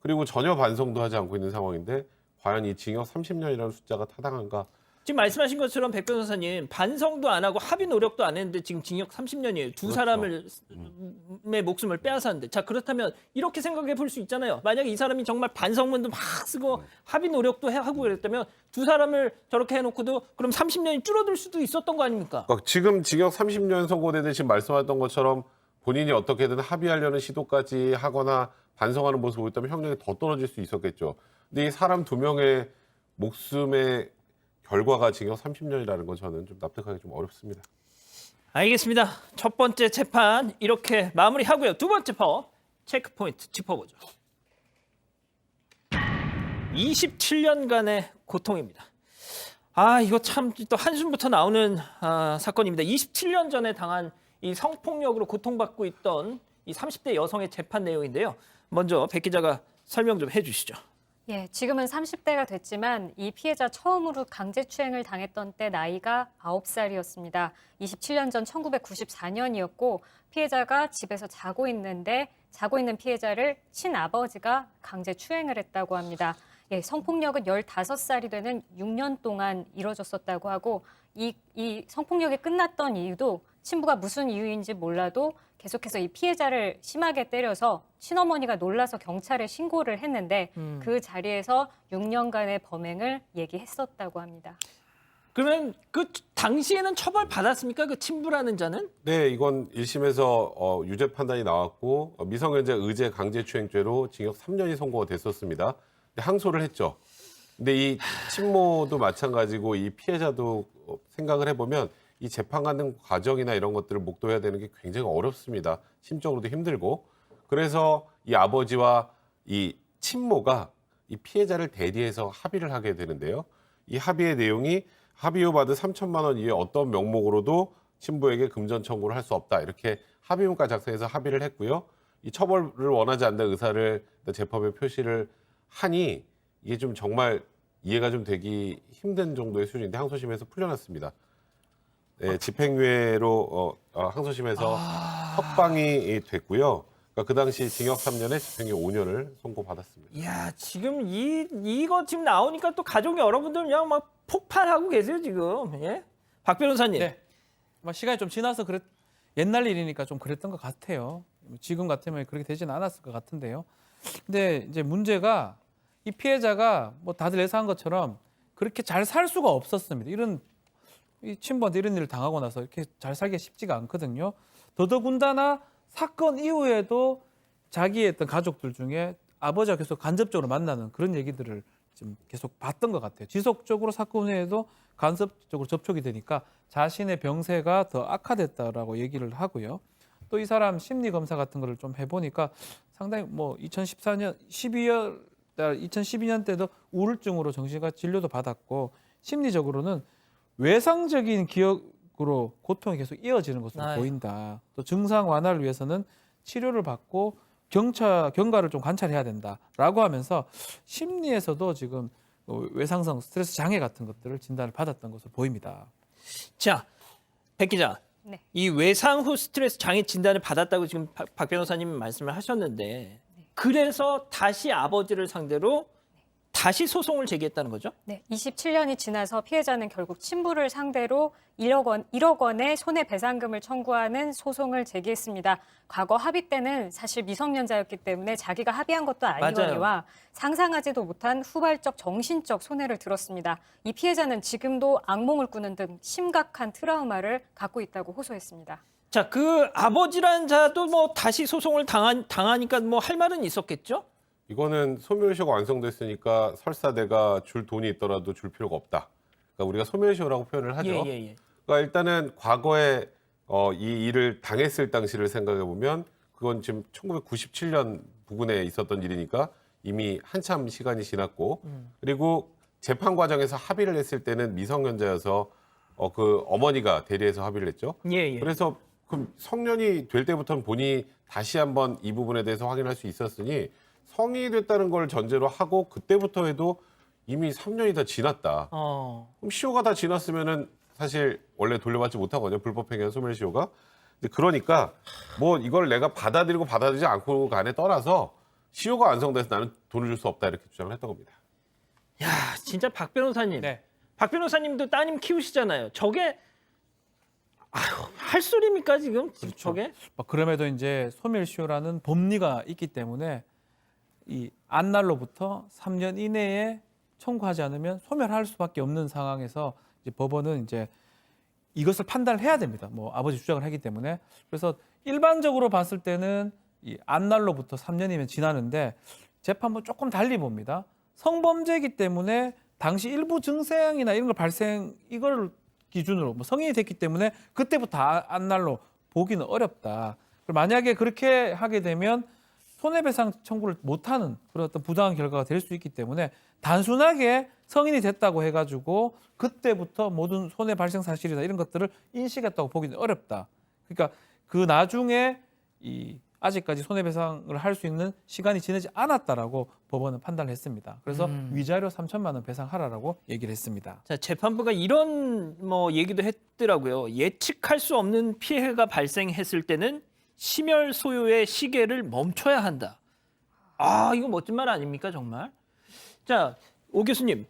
Speaker 6: 그리고 전혀 반성도 하지 않고 있는 상황인데 과연 이 징역 30년이라는 숫자가 타당한가?
Speaker 1: 지금 말씀하신 것처럼 백 변호사님 반성도 안 하고 합의 노력도 안 했는데 지금 징역 30년이에요. 두
Speaker 6: 그렇죠.
Speaker 1: 사람의 목숨을 빼앗았는데 자 그렇다면 이렇게 생각해 볼 수 있잖아요. 만약에 이 사람이 정말 반성문도 막 쓰고 합의 노력도 하고 그랬다면 두 사람을 저렇게 해놓고도 그럼 30년이 줄어들 수도 있었던 거 아닙니까?
Speaker 6: 그러니까 지금 징역 30년 선고되는 지금 말씀하셨던 것처럼 본인이 어떻게든 합의하려는 시도까지 하거나 반성하는 모습을 보였다면 형량이 더 떨어질 수 있었겠죠. 근데 이 사람 두 명의 목숨의 결과가 징역 30년이라는 건 저는 좀 납득하기 좀 어렵습니다.
Speaker 1: 알겠습니다. 첫 번째 재판 이렇게 마무리하고요. 두 번째 법 체크포인트 짚어보죠. 27년간의 고통입니다. 이거 참 또 한숨부터 나오는 사건입니다. 27년 전에 당한 이 성폭력으로 고통받고 있던 이 30대 여성의 재판 내용인데요. 먼저 백 기자가 설명 좀 해주시죠.
Speaker 3: 예, 지금은 30대가 됐지만 이 피해자 처음으로 강제추행을 당했던 때 나이가 9살이었습니다. 27년 전 1994년이었고 피해자가 집에서 자고 있는 피해자를 친아버지가 강제추행을 했다고 합니다. 예, 성폭력은 15살이 되는 6년 동안 이뤄졌었다고 하고 이 성폭력이 끝났던 이유도 친부가 무슨 이유인지 몰라도 계속해서 이 피해자를 심하게 때려서 친어머니가 놀라서 경찰에 신고를 했는데 그 자리에서 6년간의 범행을 얘기했었다고 합니다.
Speaker 1: 그러면 그 당시에는 처벌 받았습니까? 그 친부라는 자는?
Speaker 6: 네, 이건 1심에서 유죄 판단이 나왔고 미성년자 의제 강제추행죄로 징역 3년이 선고가 됐었습니다. 근데 항소를 했죠. 근데 이 친모도 마찬가지고 이 피해자도 생각을 해보면 이 재판하는 과정이나 이런 것들을 목도해야 되는 게 굉장히 어렵습니다. 심적으로도 힘들고. 그래서 이 아버지와 이 친모가 이 피해자를 대리해서 합의를 하게 되는데요. 이 합의의 내용이 합의후 받은 3천만 원 이외에 어떤 명목으로도 친부에게 금전 청구를 할 수 없다. 이렇게 합의문까지 작성해서 합의를 했고요. 이 처벌을 원하지 않는 의사를 재판에 표시를 하니 이게 좀 정말 이해가 좀 되기 힘든 정도의 수준인데 항소심에서 풀려났습니다. 네, 집행유예로 항소심에서 석방이 됐고요. 그러니까 그 당시 징역 3년에 집행유예 5년을 선고받았습니다.
Speaker 1: 이야, 지금 이거 지금 나오니까 또 가족 여러분들 그냥 막 폭발하고 계세요, 지금. 예? 박 변호사님.
Speaker 4: 네. 시간이 좀 지나서 옛날 일이니까 좀 그랬던 것 같아요. 지금 같으면 그렇게 되지는 않았을 것 같은데요. 근데 이제 문제가 이 피해자가 뭐 다들 예상한 것처럼 그렇게 잘 살 수가 없었습니다. 이런 이 친부한테 이런 일을 당하고 나서 이렇게 잘 살기가 쉽지가 않거든요. 더더군다나 사건 이후에도 자기의 어떤 가족들 중에 아버지가 계속 간접적으로 만나는 그런 얘기들을 지금 계속 봤던 것 같아요. 지속적으로 사건 후에도 간접적으로 접촉이 되니까 자신의 병세가 더 악화됐다라고 얘기를 하고요. 또 이 사람 심리 검사 같은 거를 좀 해보니까 상당히 뭐 2014년 2012년 때도 우울증으로 정신과 진료도 받았고 심리적으로는 외상적인 기억으로 고통이 계속 이어지는 것으로
Speaker 1: 아유.
Speaker 4: 보인다. 또 증상 완화를 위해서는 치료를 받고 경과를 좀 관찰해야 된다라고 하면서 심리에서도 지금 외상성 스트레스 장애 같은 것들을 진단을 받았던 것으로 보입니다.
Speaker 1: 자, 백 기자.
Speaker 3: 네.
Speaker 1: 이 외상 후 스트레스 장애 진단을 받았다고 지금 박 변호사님 말씀을 하셨는데 그래서 다시 아버지를 상대로 다시 소송을 제기했다는 거죠?
Speaker 3: 네, 27년이 지나서 피해자는 결국 친부를 상대로 1억 원의 손해배상금을 청구하는 소송을 제기했습니다. 과거 합의 때는 사실 미성년자였기 때문에 자기가 합의한 것도 아니거니와 상상하지도 못한 후발적 정신적 손해를 들었습니다. 이 피해자는 지금도 악몽을 꾸는 등 심각한 트라우마를 갖고 있다고 호소했습니다.
Speaker 1: 자, 그 아버지란 자도 뭐 다시 소송을 당하니까 뭐 할 말은 있었겠죠?
Speaker 6: 이거는 소멸시효가 완성됐으니까 설사 내가 줄 돈이 있더라도 줄 필요가 없다. 그러니까 우리가 소멸시효라고 표현을 하죠.
Speaker 1: 예.
Speaker 6: 그러니까 일단은 과거에 이 일을 당했을 당시를 생각해 보면 그건 지금 1997년 부근에 있었던 일이니까 이미 한참 시간이 지났고 그리고 재판 과정에서 합의를 했을 때는 미성년자여서 그 어머니가 대리해서 합의를 했죠.
Speaker 1: 예.
Speaker 6: 그래서 그럼 성년이 될 때부터는 본인이 다시 한번 이 부분에 대해서 확인할 수 있었으니 성인이 됐다는 걸 전제로 하고 그때부터 해도 이미 3년이 다 지났다. 그럼 시효가 다 지났으면은 사실 원래 돌려받지 못하거든요. 불법행위한 소멸시효가. 그러니까 뭐 이걸 내가 받아들이고 받아들이지 않고 간에 떠나서 시효가 완성돼서 나는 돈을 줄 수 없다 이렇게 주장을 했던 겁니다.
Speaker 1: 야, 진짜 박 변호사님.
Speaker 4: 네.
Speaker 1: 박 변호사님도 따님 키우시잖아요. 저게 할 소리입니까 지금? 저게?
Speaker 4: 그럼에도 이제 소멸시효라는 법리가 있기 때문에 이 안날로부터 3년 이내에 청구하지 않으면 소멸할 수밖에 없는 상황에서 이제 법원은 이제 이것을 판단을 해야 됩니다. 뭐 아버지 주장을 하기 때문에 그래서 일반적으로 봤을 때는 이 안날로부터 3년이면 지나는데 재판부 조금 달리 봅니다. 성범죄이기 때문에 당시 일부 증상이나 이런 걸 이걸 기준으로 뭐 성인이 됐기 때문에 그때부터 안날로 보기는 어렵다. 만약에 그렇게 하게 되면 손해배상 청구를 못하는 그런 어떤 부당한 결과가 될 수 있기 때문에 단순하게 성인이 됐다고 해가지고 그때부터 모든 손해 발생 사실이나 이런 것들을 인식했다고 보기는 어렵다. 그러니까 그 나중에 아직까지 손해배상을 할 수 있는 시간이 지나지 않았다라고 법원은 판단을 했습니다. 그래서 위자료 3천만 원 배상하라라고 얘기를 했습니다.
Speaker 1: 자, 재판부가 이런 뭐 얘기도 했더라고요. 예측할 수 없는 피해가 발생했을 때는 심혈 소요의 시계를 멈춰야 한다. 이거 멋진 말 아닙니까, 정말? 자, 오 교수님.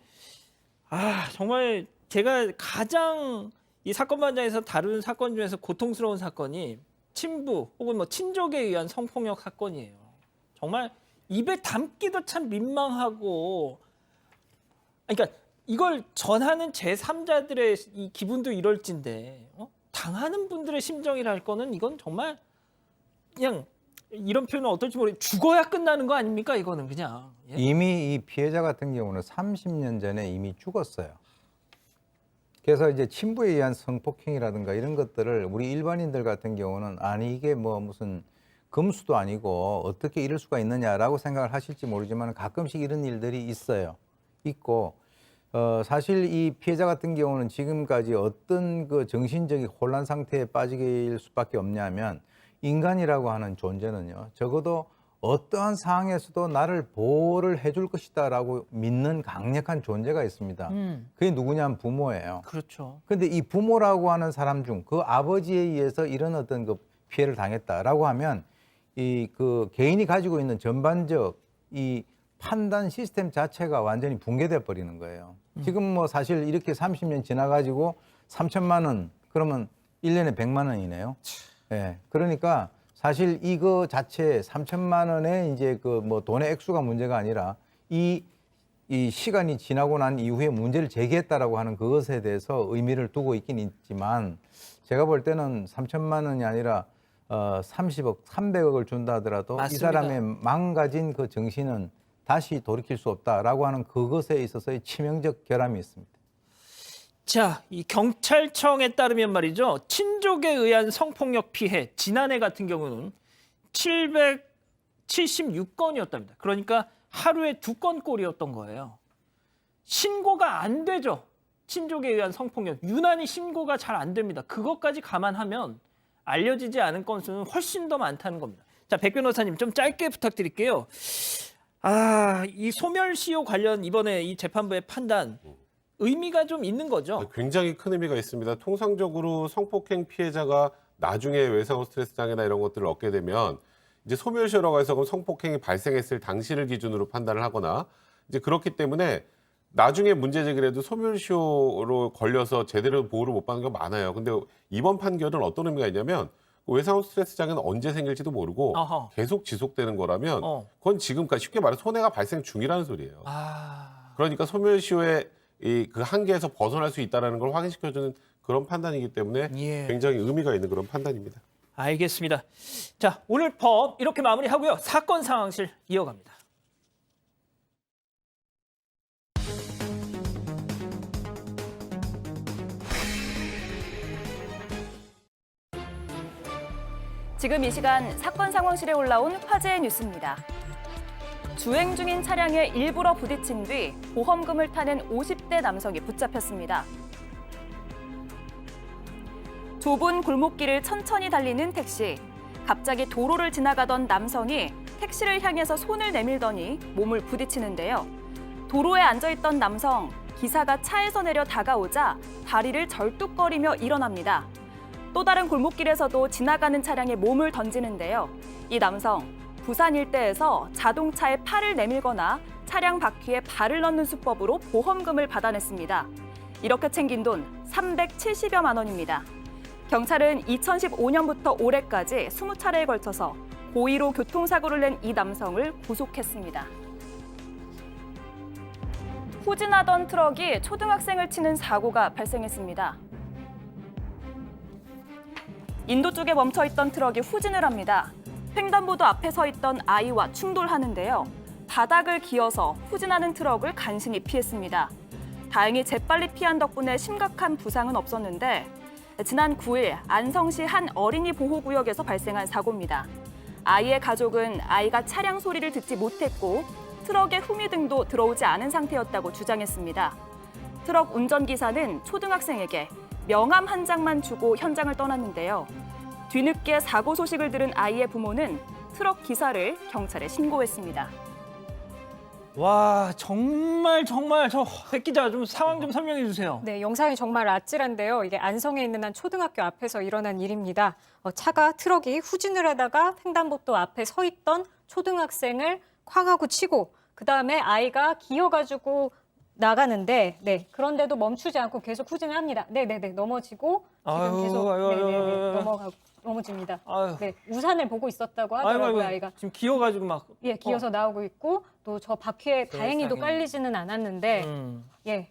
Speaker 1: 정말 제가 가장 이 사건 반장에서 다룬 사건 중에서 고통스러운 사건이 친부 혹은 뭐 친족에 의한 성폭력 사건이에요. 정말 입에 담기도 참 민망하고, 그러니까 이걸 전하는 제3자들의 이 기분도 이럴진데 당하는 분들의 심정이랄 거는 이건 정말 그냥 이런 표현은 어떨지 모르겠는데 죽어야 끝나는 거 아닙니까? 이거는 그냥. 예?
Speaker 7: 이미 이 피해자 같은 경우는 30년 전에 이미 죽었어요. 그래서 이제 친부에 의한 성폭행이라든가 이런 것들을 우리 일반인들 같은 경우는 아니 이게 뭐 무슨 금수도 아니고 어떻게 이럴 수가 있느냐라고 생각을 하실지 모르지만 가끔씩 이런 일들이 있고 사실 이 피해자 같은 경우는 지금까지 어떤 그 정신적인 혼란 상태에 빠지게 수밖에 없냐면 인간이라고 하는 존재는요 적어도 어떠한 상황에서도 나를 보호를 해줄 것이다라고 믿는 강력한 존재가 있습니다. 그게 누구냐면 부모예요.
Speaker 1: 그렇죠.
Speaker 7: 그런데 이 부모라고 하는 사람 중 그 아버지에 의해서 이런 어떤 그 피해를 당했다라고 하면 이 그 개인이 가지고 있는 전반적 이 판단 시스템 자체가 완전히 붕괴돼 버리는 거예요. 지금 뭐 사실 이렇게 30년 지나가지고 3천만 원 그러면 1년에 100만 원이네요. 예. 그러니까 사실 이거 자체 3천만 원의 이제 그 뭐 돈의 액수가 문제가 아니라 이 시간이 지나고 난 이후에 문제를 제기했다라고 하는 그것에 대해서 의미를 두고 있긴 있지만 제가 볼 때는 3천만 원이 아니라 30억, 300억을 준다 하더라도
Speaker 1: 맞습니다.
Speaker 7: 이 사람의 망가진 그 정신은 다시 돌이킬 수 없다라고 하는 그것에 있어서의 치명적 결함이 있습니다.
Speaker 1: 자, 이 경찰청에 따르면 말이죠. 친족에 의한 성폭력 피해 지난해 같은 경우는 776건이었답니다. 그러니까 하루에 2건꼴이었던 거예요. 신고가 안 되죠. 친족에 의한 성폭력. 유난히 신고가 잘 안 됩니다. 그것까지 감안하면 알려지지 않은 건수는 훨씬 더 많다는 겁니다. 자, 백 변호사님 좀 짧게 부탁드릴게요. 이 소멸시효 관련 이번에 이 재판부의 판단 의미가 좀 있는 거죠?
Speaker 6: 굉장히 큰 의미가 있습니다. 통상적으로 성폭행 피해자가 나중에 외상후 스트레스 장애나 이런 것들을 얻게 되면 이제 소멸시효라고 해서 그럼 성폭행이 발생했을 당시를 기준으로 판단을 하거나 이제 그렇기 때문에 나중에 문제 제기를 해도 소멸시효로 걸려서 제대로 보호를 못 받는 경우가 많아요. 근데 이번 판결은 어떤 의미가 있냐면 외상후 스트레스 장애는 언제 생길지도 모르고
Speaker 1: 어허.
Speaker 6: 계속 지속되는 거라면 그건 지금까지 쉽게 말해 손해가 발생 중이라는 소리예요. 그러니까 소멸시효의 그 한계에서 벗어날 수 있다는 걸 확인시켜주는 그런 판단이기 때문에
Speaker 1: 예.
Speaker 6: 굉장히 의미가 있는 그런 판단입니다.
Speaker 1: 알겠습니다. 자, 오늘 법 이렇게 마무리하고요. 사건 상황실 이어갑니다.
Speaker 8: 지금 이 시간 사건 상황실에 올라온 화제의 뉴스입니다. 주행 중인 차량에 일부러 부딪힌 뒤 보험금을 타는 50대 남성이 붙잡혔습니다. 좁은 골목길을 천천히 달리는 택시. 갑자기 도로를 지나가던 남성이 택시를 향해서 손을 내밀더니 몸을 부딪히는데요. 도로에 앉아있던 남성, 기사가 차에서 내려 다가오자 다리를 절뚝거리며 일어납니다. 또 다른 골목길에서도 지나가는 차량에 몸을 던지는데요. 이 남성, 부산 일대에서 자동차에 팔을 내밀거나 차량 바퀴에 발을 넣는 수법으로 보험금을 받아냈습니다. 이렇게 챙긴 돈 370여만 원입니다. 경찰은 2015년부터 올해까지 20차례에 걸쳐서 고의로 교통사고를 낸 이 남성을 구속했습니다. 후진하던 트럭이 초등학생을 치는 사고가 발생했습니다. 인도 쪽에 멈춰있던 트럭이 후진을 합니다. 횡단보도 앞에 서 있던 아이와 충돌하는데요. 바닥을 기어서 후진하는 트럭을 간신히 피했습니다. 다행히 재빨리 피한 덕분에 심각한 부상은 없었는데 지난 9일 안성시 한 어린이 보호구역에서 발생한 사고입니다. 아이의 가족은 아이가 차량 소리를 듣지 못했고 트럭의 후미등도 들어오지 않은 상태였다고 주장했습니다. 트럭 운전기사는 초등학생에게 명함 한 장만 주고 현장을 떠났는데요. 뒤늦게 사고 소식을 들은 아이의 부모는 트럭 기사를 경찰에 신고했습니다.
Speaker 1: 와, 정말 저 백 기자 좀 상황 좀 설명해 주세요.
Speaker 3: 네, 영상이 정말 아찔한데요. 이게 안성에 있는 한 초등학교 앞에서 일어난 일입니다. 트럭이 후진을 하다가 횡단보도 앞에 서 있던 초등학생을 쾅하고 치고 그다음에 아이가 기어가지고 나가는데 그런데도 멈추지 않고 계속 후진을 합니다. 넘어지고 지금 계속 넘어집니다. 네, 우산을 보고 있었다고 하더라고요. 아이가
Speaker 1: 지금 기어가지고 막
Speaker 3: 기어서 나오고 있고 또 저 바퀴에 다행히도 깔리지는 않았는데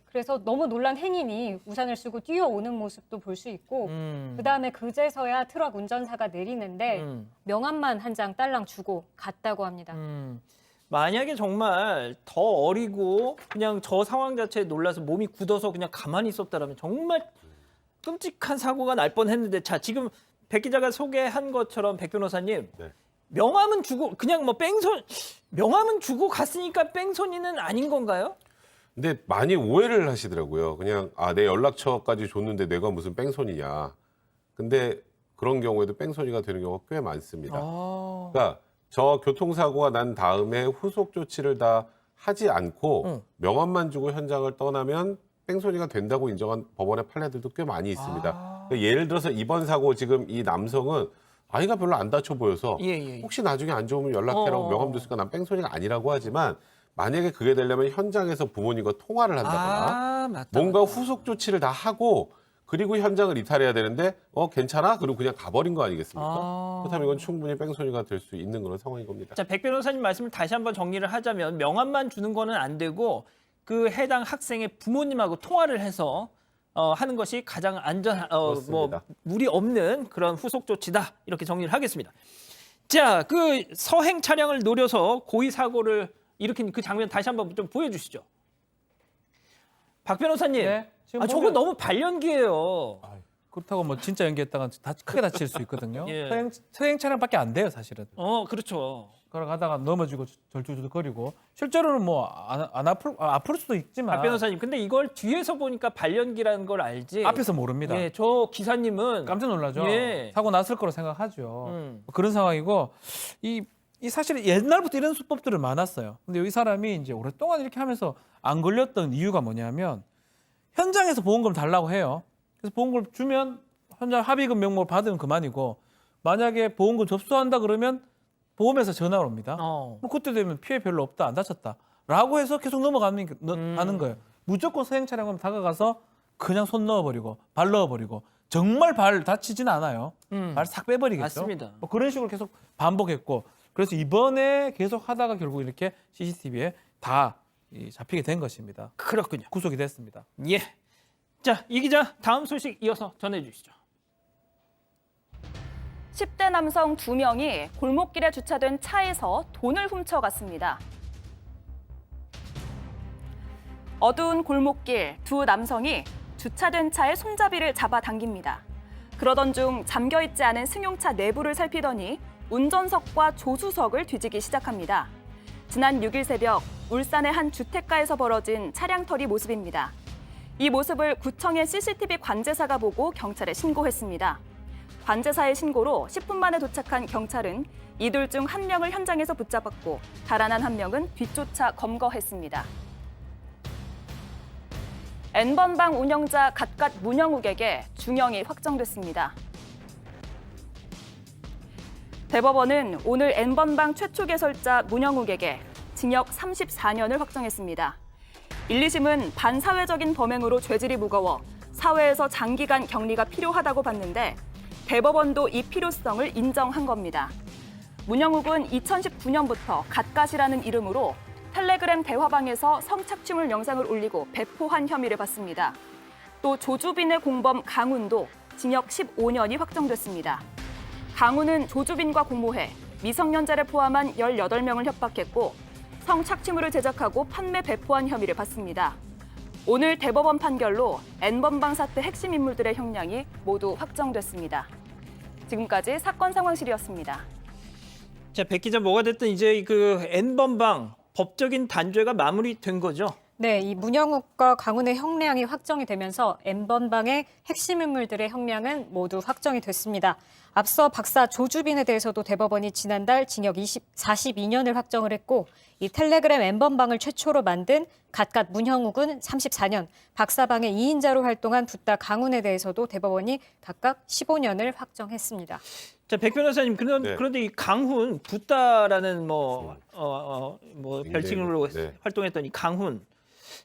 Speaker 3: 그래서 너무 놀란 행인이 우산을 쓰고 뛰어오는 모습도 볼 수 있고 그다음에 그제서야 트럭 운전사가 내리는데 명함만 한 장 딸랑 주고 갔다고 합니다.
Speaker 1: 만약에 정말 더 어리고 그냥 저 상황 자체에 놀라서 몸이 굳어서 그냥 가만히 있었다라면 정말 끔찍한 사고가 날 뻔했는데 자, 지금 백 기자가 소개한 것처럼 백 변호사님
Speaker 6: 네.
Speaker 1: 명함은 주고 그냥 뭐 명함은 주고 갔으니까 뺑소니는 아닌 건가요?
Speaker 6: 근데 많이 오해를 하시더라고요. 그냥 내 연락처까지 줬는데 내가 무슨 뺑소니냐. 근데 그런 경우에도 뺑소니가 되는 경우가 꽤 많습니다. 그러니까 저 교통사고가 난 다음에 후속 조치를 다 하지 않고 명함만 주고 현장을 떠나면 뺑소니가 된다고 인정한 법원의 판례들도 꽤 많이 있습니다. 그러니까 예를 들어서 이번 사고 지금 이 남성은 아이가 별로 안 다쳐 보여서 혹시 나중에 안 좋으면 연락해라고 명함 줬으니까 난 뺑소니가 아니라고 하지만 만약에 그게 되려면 현장에서 부모님과 통화를 한다거나
Speaker 1: 맞다.
Speaker 6: 뭔가 후속 조치를 다 하고 그리고 현장을 이탈해야 되는데 괜찮아? 그리고 그냥 가버린 거 아니겠습니까?
Speaker 1: 아.
Speaker 6: 그렇다면 이건 충분히 뺑소니가 될 수 있는 그런 상황인 겁니다.
Speaker 1: 자, 백 변호사님 말씀을 다시 한번 정리를 하자면 명함만 주는 거는 안 되고 그 해당 학생의 부모님하고 통화를 해서 하는 것이 가장 뭐
Speaker 6: 그렇습니다.
Speaker 1: 무리 없는 그런 후속 조치다 이렇게 정리를 하겠습니다. 자, 그 서행 차량을 노려서 고의 사고를 일으킨 그 장면 다시 한번 좀 보여주시죠. 박 변호사님,
Speaker 4: 네, 지금
Speaker 1: 아, 저거
Speaker 4: 보면-
Speaker 1: 너무 발연기예요.
Speaker 4: 그렇다고 뭐 진짜 연기했다가 크게 다칠 수 있거든요.
Speaker 1: 예.
Speaker 4: 서행 차량밖에 안 돼요, 사실은.
Speaker 1: 그렇죠.
Speaker 4: 걸어가다가 넘어지고 절주절거리고 실제로는 뭐 안 아플 수도 있지만
Speaker 1: 박 변호사님, 근데 이걸 뒤에서 보니까 발연기라는 걸 알지.
Speaker 4: 앞에서 모릅니다.
Speaker 1: 예, 저 기사님은
Speaker 4: 깜짝 놀라죠.
Speaker 1: 예.
Speaker 4: 사고 났을 거로 생각하죠.
Speaker 1: 음.
Speaker 4: 그런 상황이고 이 사실 옛날부터 이런 수법들은 많았어요. 근데 이 사람이 이제 오랫동안 이렇게 하면서 안 걸렸던 이유가 뭐냐면 현장에서 보험금 달라고 해요. 그래서 보험금 주면 현장 합의금 명목을 받으면 그만이고 만약에 보험금 접수한다 그러면 보험에서 전화가 옵니다. 뭐 그때 되면 피해 별로 없다, 안 다쳤다라고 해서 계속 넘어가는 거예요. 무조건 서행 차량은 다가가서 그냥 손 넣어버리고 발 넣어버리고 정말 발 다치진 않아요. 발 싹 빼버리겠죠.
Speaker 1: 맞습니다.
Speaker 4: 뭐 그런 식으로 계속 반복했고 그래서 이번에 계속 하다가 결국 이렇게 CCTV에 다 잡히게 된 것입니다.
Speaker 1: 그렇군요.
Speaker 4: 구속이 됐습니다.
Speaker 1: 예. 자, 이 기자 다음 소식 이어서 전해주시죠.
Speaker 8: 10대 남성 2명이 골목길에 주차된 차에서 돈을 훔쳐갔습니다. 어두운 골목길 두 남성이 주차된 차의 손잡이를 잡아당깁니다. 그러던 중 잠겨있지 않은 승용차 내부를 살피더니 운전석과 조수석을 뒤지기 시작합니다. 지난 6일 새벽 울산의 한 주택가에서 벌어진 차량 털이 모습입니다. 이 모습을 구청의 CCTV 관제사가 보고 경찰에 신고했습니다. 관제사의 신고로 10분 만에 도착한 경찰은 이들 중 한 명을 현장에서 붙잡았고 달아난 한 명은 뒤쫓아 검거했습니다. N번방 운영자 갓갓 문영욱에게 중형이 확정됐습니다. 대법원은 오늘 N번방 최초 개설자 문영욱에게 징역 34년을 확정했습니다. 1, 2심은 반사회적인 범행으로 죄질이 무거워 사회에서 장기간 격리가 필요하다고 봤는데 대법원도 이 필요성을 인정한 겁니다. 문영욱은 2019년부터 갓갓이라는 이름으로 텔레그램 대화방에서 성착취물 영상을 올리고 배포한 혐의를 받습니다. 또 조주빈의 공범 강훈도 징역 15년이 확정됐습니다. 강훈은 조주빈과 공모해 미성년자를 포함한 18명을 협박했고 성착취물을 제작하고 판매 배포한 혐의를 받습니다. 오늘 대법원 판결로 N번방 사태 핵심 인물들의 형량이 모두 확정됐습니다. 지금까지 사건 상황실이었습니다.
Speaker 1: 자, 백 기자 뭐가 됐든 이제 그 N번방 법적인 단죄가 마무리된 거죠.
Speaker 3: 네, 이 문영욱과 강훈의 형량이 확정이 되면서 N번방의 핵심 인물들의 형량은 모두 확정이 됐습니다. 앞서 박사 조주빈에 대해서도 대법원이 지난달 징역 42년을 확정을 했고 이 텔레그램 N번방을 최초로 만든 갓갓 문형욱은 34년, 박사방의 2인자로 활동한 붓다 강훈에 대해서도 대법원이 각각 15년을 확정했습니다.
Speaker 1: 자, 백 변호사님,
Speaker 6: 네.
Speaker 1: 그런데 이 강훈, 붓다라는 뭐 별칭으로
Speaker 6: 네.
Speaker 1: 활동했던 이 강훈,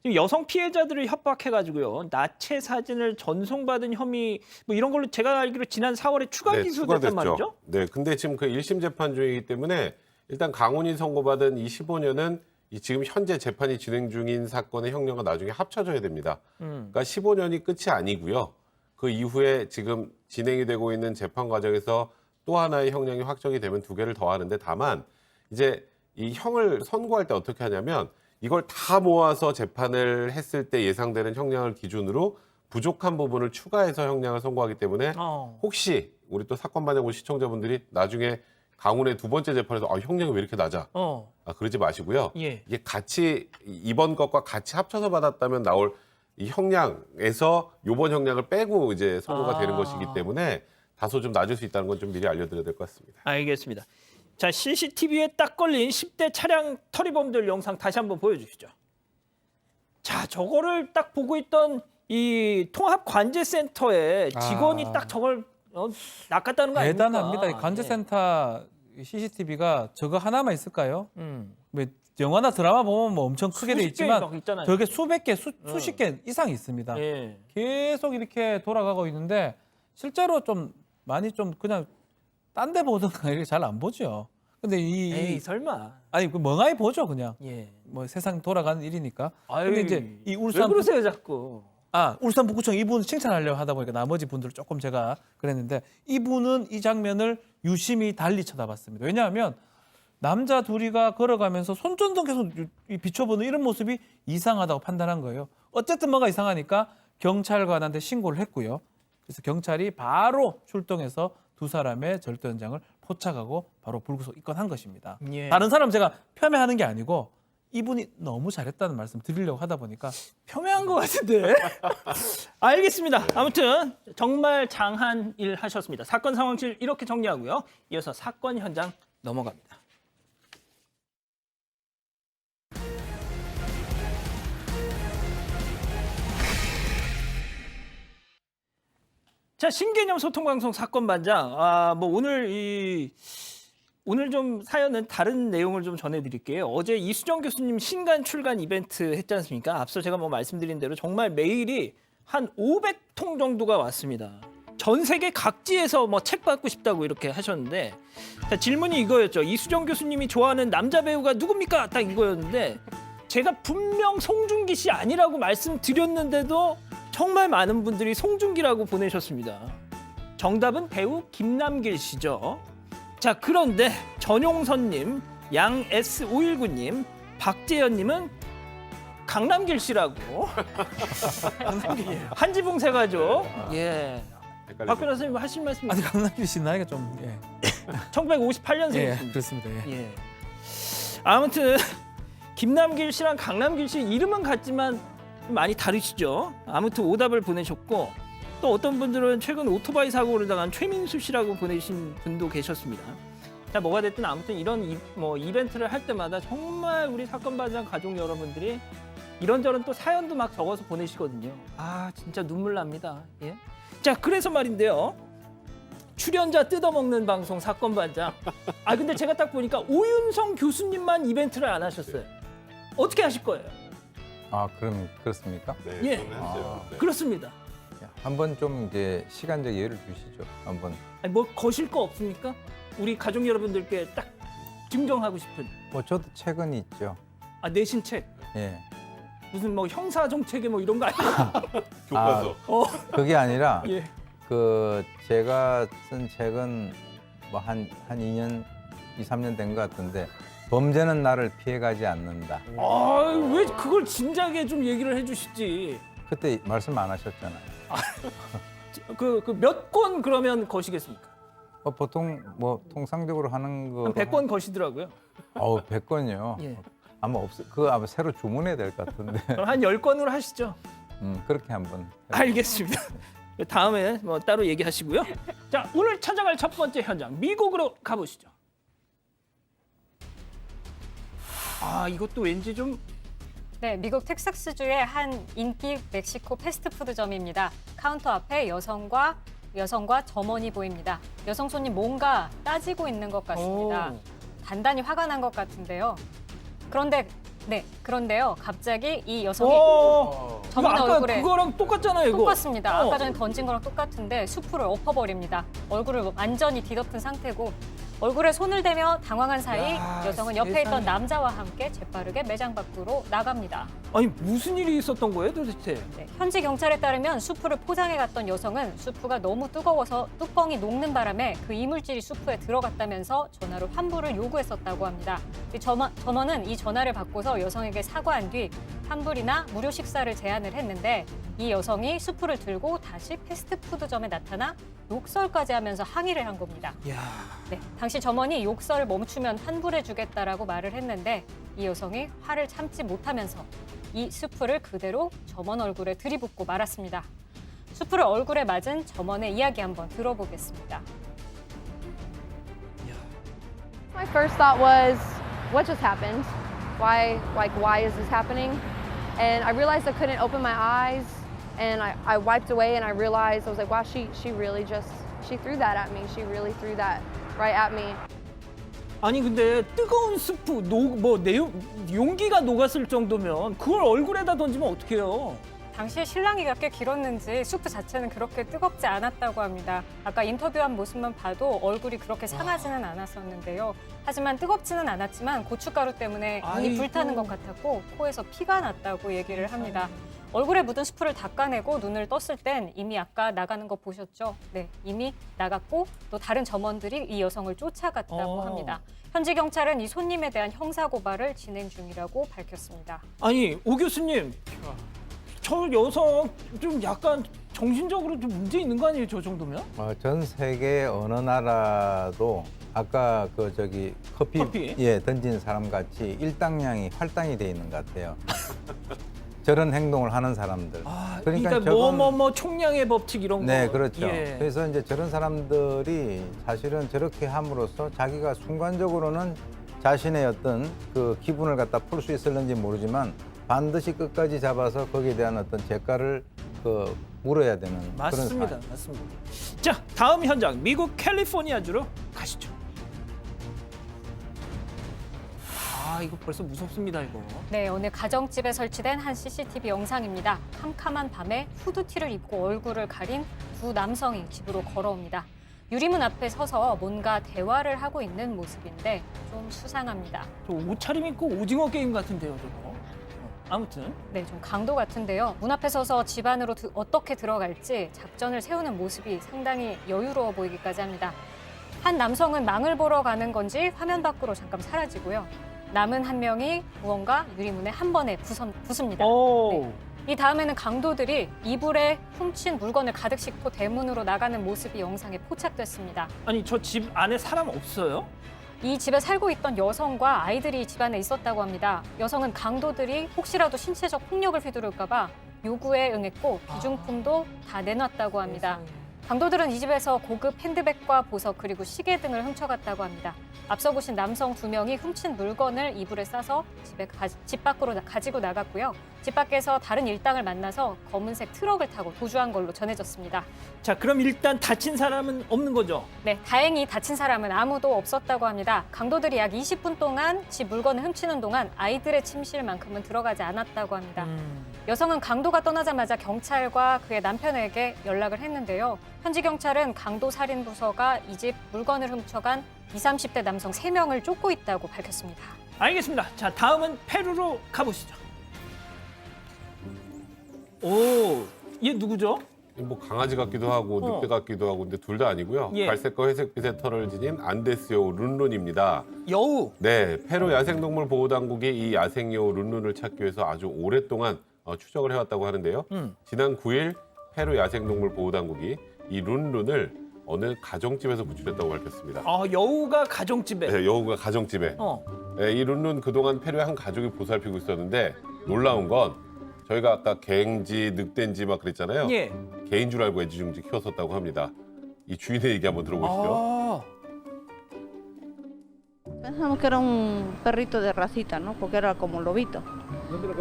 Speaker 1: 지금 여성 피해자들을 협박해가지고요, 나체 사진을 전송받은 혐의 뭐 이런 걸로 제가 알기로 지난 4월에 추가 기소됐단 말이죠.
Speaker 6: 네, 근데 지금 그 1심 재판 중이기 때문에 일단 강훈이 선고받은 이 15년은 이 지금 현재 재판이 진행 중인 사건의 형량과 나중에 합쳐져야 됩니다. 그러니까 15년이 끝이 아니고요. 그 이후에 지금 진행이 되고 있는 재판 과정에서 또 하나의 형량이 확정이 되면 2개를 더하는데 다만 이제 이 형을 선고할 때 어떻게 하냐면 이걸 다 모아서 재판을 했을 때 예상되는 형량을 기준으로 부족한 부분을 추가해서 형량을 선고하기 때문에 혹시 우리 또 사건 만나본 시청자분들이 나중에 강훈의 2번째 재판에서 형량이 왜 이렇게 낮아? 그러지 마시고요.
Speaker 1: 예.
Speaker 6: 이게 같이 이번 것과 같이 합쳐서 받았다면 나올 이 형량에서 요번 형량을 빼고 이제 선고가 되는 것이기 때문에 다소 좀 낮을 수 있다는 건 좀 미리 알려드려야 될 것 같습니다.
Speaker 1: 알겠습니다. 자, CCTV에 딱 걸린 10대 차량 터리범들 영상 다시 한번 보여주시죠. 자, 저거를 딱 보고 있던 이 통합관제센터의 직원이 딱 저걸 낚았다는 거 아닙니까?
Speaker 4: 대단합니다. 이 관제센터 CCTV가 저거 하나만 있을까요? 왜 영화나 드라마 보면 뭐 엄청 크게 돼
Speaker 1: 수십 개
Speaker 4: 있지만
Speaker 1: 막 있잖아요.
Speaker 4: 저게 수백 개, 수십 개 이상이 있습니다.
Speaker 1: 예.
Speaker 4: 계속 이렇게 돌아가고 있는데 실제로 좀 많이 좀 그냥 딴 데 보던가 이렇게 잘 안 보죠. 근데
Speaker 1: 에이 설마.
Speaker 4: 아니 그 멍하니 보죠 그냥.
Speaker 1: 예.
Speaker 4: 뭐 세상 돌아가는 일이니까.
Speaker 1: 아유,
Speaker 4: 근데 이제 이
Speaker 1: 왜
Speaker 4: 울산
Speaker 1: 그러세요 자꾸?
Speaker 4: 울산 북구청 이분 칭찬하려고 하다 보니까 나머지 분들을 조금 제가 그랬는데 이분은 이 장면을 유심히 달리 쳐다봤습니다. 왜냐하면 남자 둘이가 걸어가면서 손전등 계속 비춰보는 이런 모습이 이상하다고 판단한 거예요. 어쨌든 뭐가 이상하니까 경찰관한테 신고를 했고요. 그래서 경찰이 바로 출동해서 두 사람의 절도 현장을 포착하고 바로 불구속 입건한 것입니다.
Speaker 1: 예.
Speaker 4: 다른 사람 제가 폄훼하는 게 아니고 이분이 너무 잘했다는 말씀 드리려고 하다 보니까
Speaker 1: 폄훼한 것 같은데. 알겠습니다. 아무튼 정말 장한 일 하셨습니다. 사건 상황실 이렇게 정리하고요. 이어서 사건 현장 넘어갑니다. 자, 신개념 소통방송 사건 반장. 뭐 오늘 좀 사연은 다른 내용을 좀 전해드릴게요. 어제 이수정 교수님 신간 출간 이벤트 했지 않습니까? 앞서 제가 뭐 말씀드린 대로 정말 메일이 한 500통 정도가 왔습니다. 전 세계 각지에서 뭐 책 받고 싶다고 이렇게 하셨는데, 자, 질문이 이거였죠. 이수정 교수님이 좋아하는 남자 배우가 누굽니까? 딱 이거였는데 제가 분명 송중기 씨 아니라고 말씀드렸는데도 정말 많은 분들이 송중기라고 보내셨습니다. 정답은 배우 김남길 씨죠. 자, 그런데 전용선님, 양S519님, 박재현님은 강남길 씨라고. 한지붕세 가족. 예. 박 변호사님 하실 말씀
Speaker 4: 아니
Speaker 1: 있으세요?
Speaker 4: 강남길 씨 나이가 좀
Speaker 1: 1958년생이십니다.
Speaker 4: 그렇습니다.
Speaker 1: 예. 아무튼 김남길 씨랑 강남길 씨 이름은 같지만 많이 다르시죠. 아무튼 오답을 보내셨고 또 어떤 분들은 최근 오토바이 사고를 당한 최민수 씨라고 보내신 분도 계셨습니다. 자, 뭐가 됐든 아무튼 이런 이벤트를 할 때마다 정말 우리 사건 반장 가족 여러분들이 이런저런 또 사연도 막 적어서 보내시거든요. 아, 진짜 눈물 납니다. 예. 자, 그래서 말인데요. 출연자 뜯어먹는 방송 사건 반장. 아, 근데 제가 딱 보니까 오윤성 교수님만 이벤트를 안 하셨어요. 어떻게 하실 거예요?
Speaker 7: 그럼 그렇습니까?
Speaker 6: 네,
Speaker 1: 예.
Speaker 6: 저는 했어요. 네.
Speaker 1: 그렇습니다.
Speaker 7: 한번 좀 이제 시간적 여유를 주시죠. 한번.
Speaker 1: 아니, 뭐 거실 거 없습니까? 우리 가족 여러분들께 딱 증정하고 싶은.
Speaker 7: 뭐 저도 책은 있죠.
Speaker 1: 내신 책.
Speaker 7: 예.
Speaker 1: 무슨 뭐 형사 정책에 뭐 이런 거 아니에요?
Speaker 6: 교과서.
Speaker 7: 그게 아니라
Speaker 1: 예.
Speaker 7: 그 제가 쓴 책은 뭐 한 2년, 2, 3년 된 것 같은데 범죄는 나를 피해가지 않는다.
Speaker 1: 왜 그걸 진작에 좀 얘기를 해주시지.
Speaker 7: 그때 말씀 안 하셨잖아요.
Speaker 1: 그 몇 권 그러면 거시겠습니까?
Speaker 7: 보통 뭐 통상적으로 하는 거
Speaker 1: 한 100권 거시더라고요.
Speaker 7: 100건이요.
Speaker 1: 예.
Speaker 7: 아마 그거 아마 새로 주문해야 될 것 같은데.
Speaker 1: 그럼 한 10권으로 하시죠.
Speaker 7: 그렇게 한번.
Speaker 1: 알겠습니다. 다음에 뭐 따로 얘기하시고요. 자, 오늘 찾아갈 첫 번째 현장 미국으로 가보시죠. 이것도 왠지 좀
Speaker 3: 네, 미국 텍사스주의 한 인기 멕시코 패스트푸드점입니다. 카운터 앞에 여성과 점원이 보입니다. 여성 손님 뭔가 따지고 있는 것 같습니다. 단단히 화가 난 것 같은데요. 그런데요, 갑자기 이 여성이 점원
Speaker 1: 아까
Speaker 3: 얼굴에
Speaker 1: 그거랑 똑같잖아요, 이거.
Speaker 3: 똑같습니다. 아까 전에 던진 거랑 똑같은데 수프를 엎어버립니다. 얼굴을 완전히 뒤덮은 상태고 얼굴에 손을 대며 당황한 사이 여성은 옆에 있던 남자와 함께 재빠르게 매장 밖으로 나갑니다.
Speaker 1: 아니, 무슨 일이 있었던 거예요, 도대체?
Speaker 3: 네, 현지 경찰에 따르면 수프를 포장해 갔던 여성은 수프가 너무 뜨거워서 뚜껑이 녹는 바람에 그 이물질이 수프에 들어갔다면서 전화로 환불을 요구했었다고 합니다. 점원은 이 전화를 받고서 여성에게 사과한 뒤 환불이나 무료 식사를 제안을 했는데 이 여성이 수프를 들고 다시 패스트푸드점에 나타나 욕설까지 하면서 항의를 한 겁니다. 네, 당시 점원이 욕설을 멈추면 환불해주겠다라고 말을 했는데 이 여성이 화를 참지 못하면서 이 수프를 그대로 점원 얼굴에 들이붓고 말았습니다. 수프를 얼굴에 맞은 점원의 이야기 한번 들어보겠습니다.
Speaker 9: My first thought was, what just happened? Why is this happening? And I realized I couldn't open my eyes, and I wiped away, and I realized, I was like, wow, she really just, she threw that at me. She really threw that right at me.
Speaker 1: 아니 근데 뜨거운 스프 용기가 녹았을 정도면 그걸 얼굴에다 던지면 어떡해요?
Speaker 3: 당시에 실랑이가 꽤 길었는지 수프 자체는 그렇게 뜨겁지 않았다고 합니다. 아까 인터뷰한 모습만 봐도 얼굴이 그렇게 상하지는 않았었는데요. 하지만 뜨겁지는 않았지만 고춧가루 때문에 눈이
Speaker 1: 아이고.
Speaker 3: 불타는 것 같았고 코에서 피가 났다고 얘기를 합니다. 얼굴에 묻은 수프를 닦아내고 눈을 떴을 땐 이미 아까 나가는 거 보셨죠? 네, 이미 나갔고 또 다른 점원들이 이 여성을 쫓아갔다고 합니다. 현지 경찰은 이 손님에 대한 형사고발을 진행 중이라고 밝혔습니다.
Speaker 1: 아니 오 교수님, 저 여성 좀 약간 정신적으로 좀 문제 있는 거 아니에요? 저 정도면?
Speaker 7: 전 세계 어느 나라도 아까 커피 예, 던진 사람 같이 일당량이 활당이 돼 있는 것 같아요. 저런 행동을 하는 사람들.
Speaker 1: 그러니까
Speaker 7: 저건-
Speaker 1: 뭐 총량의 법칙 이런 거.
Speaker 7: 네, 그렇죠.
Speaker 1: 예.
Speaker 7: 그래서 이제 저런 사람들이 사실은 저렇게 함으로써 자기가 순간적으로는 자신의 어떤 그 기분을 갖다 풀 수 있을는지 모르지만 반드시 끝까지 잡아서 거기에 대한 어떤 대가를 물어야 되는 그런
Speaker 1: 맞습니다.
Speaker 7: 상황.
Speaker 1: 맞습니다. 자, 다음 현장 미국 캘리포니아주로 가시죠. 이거 벌써 무섭습니다, 이거.
Speaker 3: 네, 오늘 가정집에 설치된 한 CCTV 영상입니다. 캄캄한 밤에 후드티를 입고 얼굴을 가린 두 남성이 집으로 걸어옵니다. 유리문 앞에 서서 뭔가 대화를 하고 있는 모습인데 좀 수상합니다.
Speaker 1: 저 옷차림 입고 오징어 게임 같은데요, 저거. 아무튼
Speaker 3: 네, 좀 강도 같은데요. 문 앞에 서서 집 안으로 어떻게 들어갈지 작전을 세우는 모습이 상당히 여유로워 보이기까지 합니다. 한 남성은 망을 보러 가는 건지 화면 밖으로 잠깐 사라지고요. 남은 한 명이 무언가 유리문에 한 번에 부숩니다. 네. 이 다음에는 강도들이 이불에 훔친 물건을 가득 싣고 대문으로 나가는 모습이 영상에 포착됐습니다.
Speaker 1: 아니 저 집 안에 사람 없어요?
Speaker 3: 이 집에 살고 있던 여성과 아이들이 집 안에 있었다고 합니다. 여성은 강도들이 혹시라도 신체적 폭력을 휘두를까 봐 요구에 응했고 귀중품도 다 내놨다고 합니다. 강도들은 이 집에서 고급 핸드백과 보석 그리고 시계 등을 훔쳐갔다고 합니다. 앞서 보신 남성 2명이 훔친 물건을 이불에 싸서 집 밖으로 가지고 나갔고요. 집 밖에서 다른 일당을 만나서 검은색 트럭을 타고 도주한 걸로 전해졌습니다.
Speaker 1: 자, 그럼 일단 다친 사람은 없는 거죠?
Speaker 3: 네, 다행히 다친 사람은 아무도 없었다고 합니다. 강도들이 약 20분 동안 집 물건을 훔치는 동안 아이들의 침실만큼은 들어가지 않았다고 합니다. 여성은 강도가 떠나자마자 경찰과 그의 남편에게 연락을 했는데요. 현지 경찰은 강도 살인 부서가 이 집 물건을 훔쳐간 20, 30대 남성 3명을 쫓고 있다고 밝혔습니다.
Speaker 1: 알겠습니다. 자, 다음은 페루로 가보시죠. 오, 얘 누구죠?
Speaker 6: 뭐 강아지 같기도 하고 늑대 같기도 하고 근데 둘 다 아니고요.
Speaker 1: 예.
Speaker 6: 갈색과 회색빛의 털을 지닌 안데스 여우 룬룬입니다.
Speaker 1: 여우.
Speaker 6: 네, 페루 야생동물 보호당국이 이 야생여우 룬룬을 찾기 위해서 아주 오랫동안 추적을 해왔다고 하는데요. 지난 9일 페루 야생동물 보호당국이 이 룬룬을 어느 가정집에서 구출했다고 밝혔습니다.
Speaker 1: 여우가 가정집에.
Speaker 6: 네, 여우가 가정집에. 네, 이 룬룬 그동안 페루의 한 가족이 보살피고 있었는데 놀라운 건 저희가 아까 갱지, 늑대인지 막 그랬잖아요.
Speaker 1: 예.
Speaker 6: 개인 줄 알고 애지중지 키웠었다고 합니다. 이 주인의 얘기 한번 들어보시죠.
Speaker 10: Pensamos que era un perrito de racita, ¿no? Porque era como un lobito.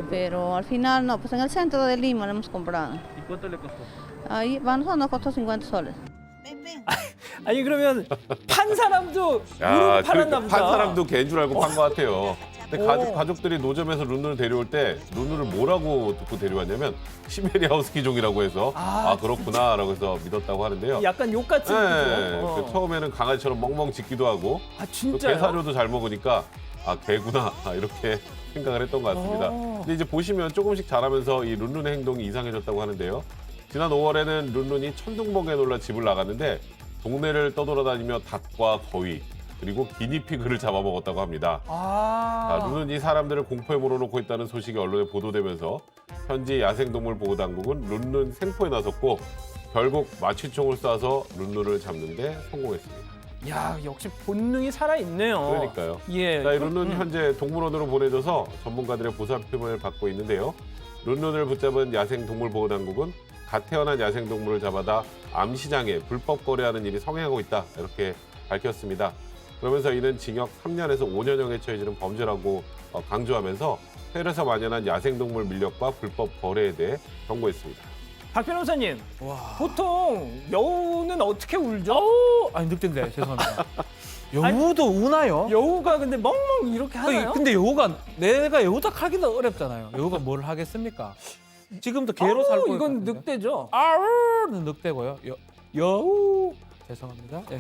Speaker 10: Pero al final no, pues en el centro de Lima lo hemos comprado.
Speaker 1: ¿Y cuánto le costó?
Speaker 10: Ahí, para nosotros nos costó 50 soles.
Speaker 1: 아니 그러면 판 사람도
Speaker 6: 야,
Speaker 1: 우르르 팔았나
Speaker 6: 그러니까
Speaker 1: 보다.
Speaker 6: 판 사람도 개인 줄 알고 판 것 같아요. 근데 가족들이 노점에서 룬룬을 데려올 때 룬룬을 뭐라고 듣고 데려왔냐면 시베리아 허스키종이라고 해서 그렇구나라고 해서 믿었다고 하는데요.
Speaker 1: 약간 욕 같은.
Speaker 6: 네,
Speaker 1: 거죠?
Speaker 6: 그 처음에는 강아지처럼 멍멍 짖기도 하고 또
Speaker 1: 진짜요?
Speaker 6: 개사료도 잘 먹으니까 개구나 이렇게 생각을 했던 것 같습니다. 근데 이제 보시면 조금씩 자라면서 이 룬룬의 행동이 이상해졌다고 하는데요. 지난 5월에는 룬룬이 천둥번개에 놀라 집을 나갔는데 동네를 떠돌아다니며 닭과 거위 그리고 기니피그를 잡아먹었다고 합니다. 룬룬이 사람들을 공포에 몰아넣고 있다는 소식이 언론에 보도되면서 현지 야생동물 보호당국은 룬룬 생포에 나섰고 결국 마취총을 쏴서 룬룬을 잡는 데 성공했습니다.
Speaker 1: 야, 역시 본능이 살아있네요.
Speaker 6: 그러니까요.
Speaker 1: 예.
Speaker 6: 자, 이 룬룬 현재 동물원으로 보내져서 전문가들의 보살핌을 받고 있는데요. 룬룬을 붙잡은 야생동물보호당국은 갓 태어난 야생동물을 잡아다 암시장에 불법 거래하는 일이 성행하고 있다 이렇게 밝혔습니다. 그러면서 이는 징역 3년에서 5년형에 처해지는 범죄라고 강조하면서 페루에서 만연한 야생동물 밀렵과 불법 거래에 대해 경고했습니다.
Speaker 1: 박 변호사님, 보통 여우는 어떻게 울죠?
Speaker 4: 아니 늑대인데 죄송합니다. 여우도 우나요?
Speaker 1: 여우가 근데 멍멍 이렇게 하나요?
Speaker 4: 근데 여우가 내가 여우다 하기도 어렵잖아요. 여우가 뭘 하겠습니까? 지금도 개로 살고
Speaker 1: 이건
Speaker 4: 있거든요.
Speaker 1: 늑대죠.
Speaker 4: 아우는 늑대고요. 여우 죄송합니다. 네.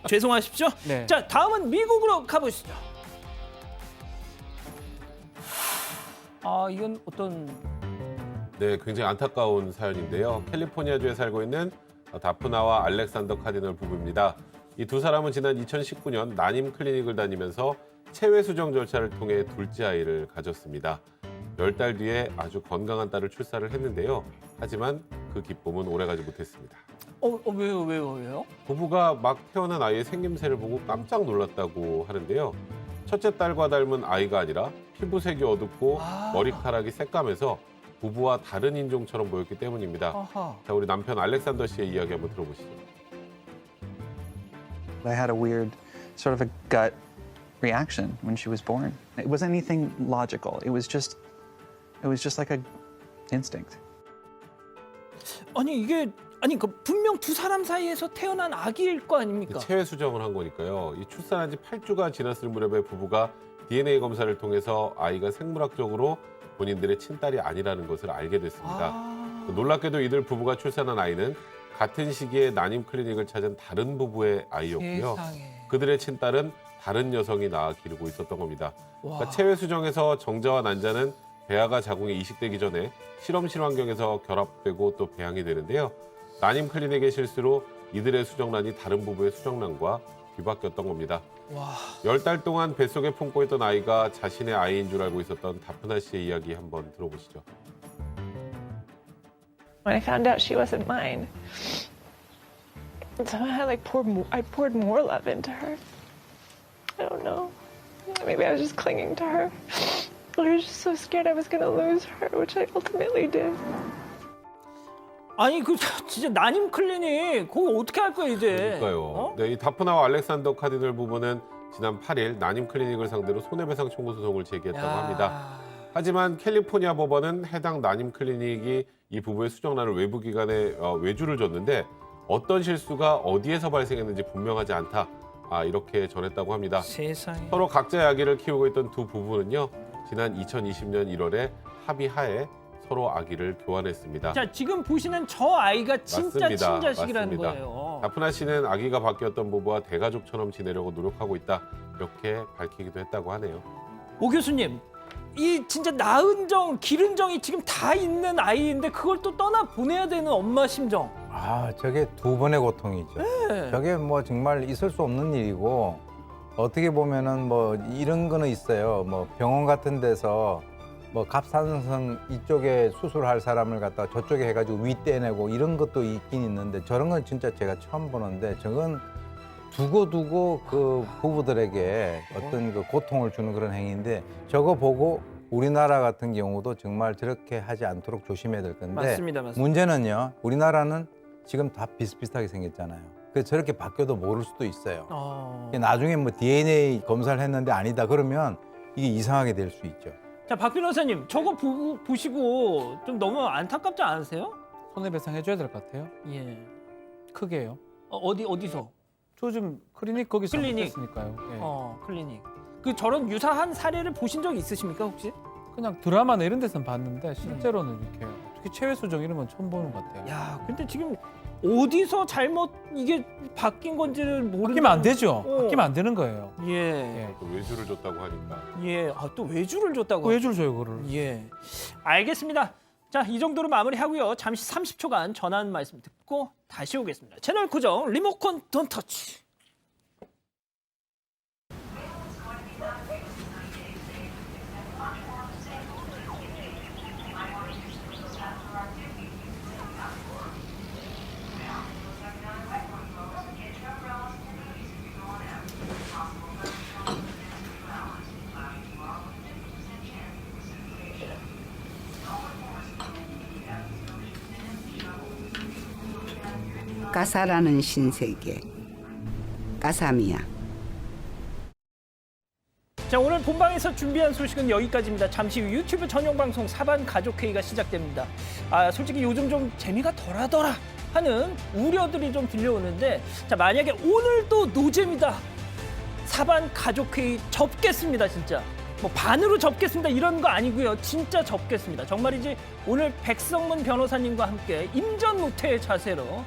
Speaker 1: 죄송하십시오.
Speaker 4: 네.
Speaker 1: 자, 다음은 미국으로 가보시죠. 이건 어떤
Speaker 6: 네, 굉장히 안타까운 사연인데요. 캘리포니아주에 살고 있는 다프나와 알렉산더 카디널 부부입니다. 이 두 사람은 지난 2019년 난임 클리닉을 다니면서 체외 수정 절차를 통해 둘째 아이를 가졌습니다. 10달 뒤에 아주 건강한 딸을 출산을 했는데요. 하지만 그 기쁨은 오래가지 못했습니다.
Speaker 1: 왜요?
Speaker 6: 부부가 막 태어난 아이의 생김새를 보고 깜짝 놀랐다고 하는데요. 첫째 딸과 닮은 아이가 아니라 피부색이 어둡고 머리카락이 새까매서 부부와 다른 인종처럼 보였기 때문입니다.
Speaker 1: 아하.
Speaker 6: 자, 우리 남편 알렉산더 씨의 이야기 한번 들어보시죠.
Speaker 11: I had a weird sort of a gut reaction when she was born. It wasn't anything logical. It was just like a instinct.
Speaker 1: 분명 두 사람 사이에서 태어난 아기일 거 아닙니까?
Speaker 6: 체외 수정을 한 거니까요. 이 출산한 지 8주가 지났을 무렵에 부부가 DNA 검사를 통해서 아이가 생물학적으로 본인들의 친딸이 아니라는 것을 알게 됐습니다. 놀랍게도 이들 부부가 출산한 아이는 같은 시기에 난임 클리닉을 찾은 다른 부부의 아이였고요.
Speaker 1: 세상에.
Speaker 6: 그들의 친딸은 다른 여성이 낳아 기르고 있었던 겁니다. 그러니까 체외 수정에서 정자와 난자는 배아가 자궁에 이식되기 전에 실험실 환경에서 결합되고 또 배양이 되는데요. 난임 클리닉의 실수로 이들의 수정란이 다른 부부의 수정란과 뒤바뀌었던 겁니다. 10달 동안 뱃속에 품고 있던 아이가 자신의 아이인 줄 알고 있었던 다프나 씨의 이야기 한번 들어보시죠.
Speaker 12: When I found out she wasn't mine, so I poured more love into her. I don't know. Maybe I was just clinging to her. I was just so scared I was going to lose her, which I ultimately did.
Speaker 1: 진짜 난임 클리닉 그거 어떻게 할 거야 이제?
Speaker 6: 그러니까요. 네, 이 다프나와 알렉산더 카디널 부부는 지난 8일 난임 클리닉을 상대로 손해배상 청구 소송을 제기했다고 합니다. 하지만 캘리포니아 법원은 해당 난임 클리닉이 이 부부의 수정란을 외부 기관에 외주를 줬는데 어떤 실수가 어디에서 발생했는지 분명하지 않다. 이렇게 전했다고 합니다.
Speaker 1: 세상에.
Speaker 6: 서로 각자의 아기를 키우고 있던 두 부부는요. 지난 2020년 1월에 합의하에 서로 아기를 교환했습니다.
Speaker 1: 자, 지금 보시는 저 아이가 진짜
Speaker 6: 맞습니다.
Speaker 1: 친자식이라는
Speaker 6: 맞습니다.
Speaker 1: 거예요.
Speaker 6: 다프나 씨는 아기가 바뀌었던 부부와 대가족처럼 지내려고 노력하고 있다. 이렇게 밝히기도 했다고 하네요.
Speaker 1: 오 교수님, 이 진짜 낳은 정, 기른 정이 지금 다 있는 아이인데 그걸 또 떠나 보내야 되는 엄마 심정.
Speaker 7: 저게 두 번의 고통이죠.
Speaker 1: 네.
Speaker 7: 저게 뭐 정말 있을 수 없는 일이고 어떻게 보면은 뭐 이런 거는 있어요. 뭐 병원 같은 데서 뭐 갑상선 이쪽에 수술할 사람을 갖다가 저쪽에 해가지고 위 떼내고 이런 것도 있긴 있는데 저런 건 진짜 제가 처음 보는데 저건 두고 그 부부들에게 어떤 그 고통을 주는 그런 행위인데 저거 보고 우리나라 같은 경우도 정말 저렇게 하지 않도록 조심해야 될 건데
Speaker 1: 맞습니다.
Speaker 7: 문제는요. 우리나라는 지금 다 비슷비슷하게 생겼잖아요. 그래서 저렇게 바뀌어도 모를 수도 있어요. 나중에 뭐 DNA 검사를 했는데 아니다 그러면 이게 이상하게 될 수 있죠.
Speaker 1: 자, 박 변호사님, 저거 보시고 좀 너무 안타깝지 않으세요?
Speaker 4: 손해배상 해줘야 될 것 같아요.
Speaker 1: 예.
Speaker 4: 크게요.
Speaker 1: 어디서?
Speaker 4: 저 지금 클리닉 거기서
Speaker 1: 클리닉.
Speaker 4: 했으니까요. 예.
Speaker 1: 클리닉. 저런 유사한 사례를 보신 적 있으십니까 혹시?
Speaker 4: 그냥 드라마나 이런 데서는 봤는데 실제로는 이렇게 특히 체외 수정 이런 건 처음 보는 것 같아요.
Speaker 1: 야, 근데 지금 어디서 잘못 이게 바뀐 건지를 모르는.
Speaker 4: 바뀌면 안 되죠. 바뀌면 안 되는 거예요.
Speaker 1: 예.
Speaker 6: 또 외주를 줬다고 하니까.
Speaker 1: 예. 또 외주를 줬다고.
Speaker 4: 왜 줄 줘요, 그거를?
Speaker 1: 예. 알겠습니다. 자, 이 정도로 마무리하고요. 잠시 30초간 전하는 말씀 듣고 다시 오겠습니다. 채널 고정 리모컨 돈 터치.
Speaker 13: 까사라는 신세계, 까사미야.
Speaker 1: 자, 오늘 본방에서 준비한 소식은 여기까지입니다. 잠시 후 유튜브 전용 방송 사반 가족회의가 시작됩니다. 솔직히 요즘 좀 재미가 덜하더라 하는 우려들이 좀 들려오는데, 자, 만약에 오늘도 노잼이다. 사반 가족회의 접겠습니다, 진짜. 뭐 반으로 접겠습니다 이런 거 아니고요. 진짜 접겠습니다. 정말이지 오늘 백성문 변호사님과 함께 임전무태의 자세로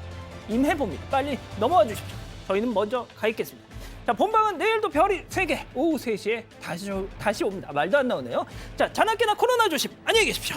Speaker 1: 임해봅니다. 빨리 넘어와 주십시오. 저희는 먼저 가 있겠습니다. 자, 본방은 내일도 별이 3개 오후 3시에 다시 옵니다. 말도 안 나오네요. 자, 자나깨나 코로나 조심. 안녕히 계십시오.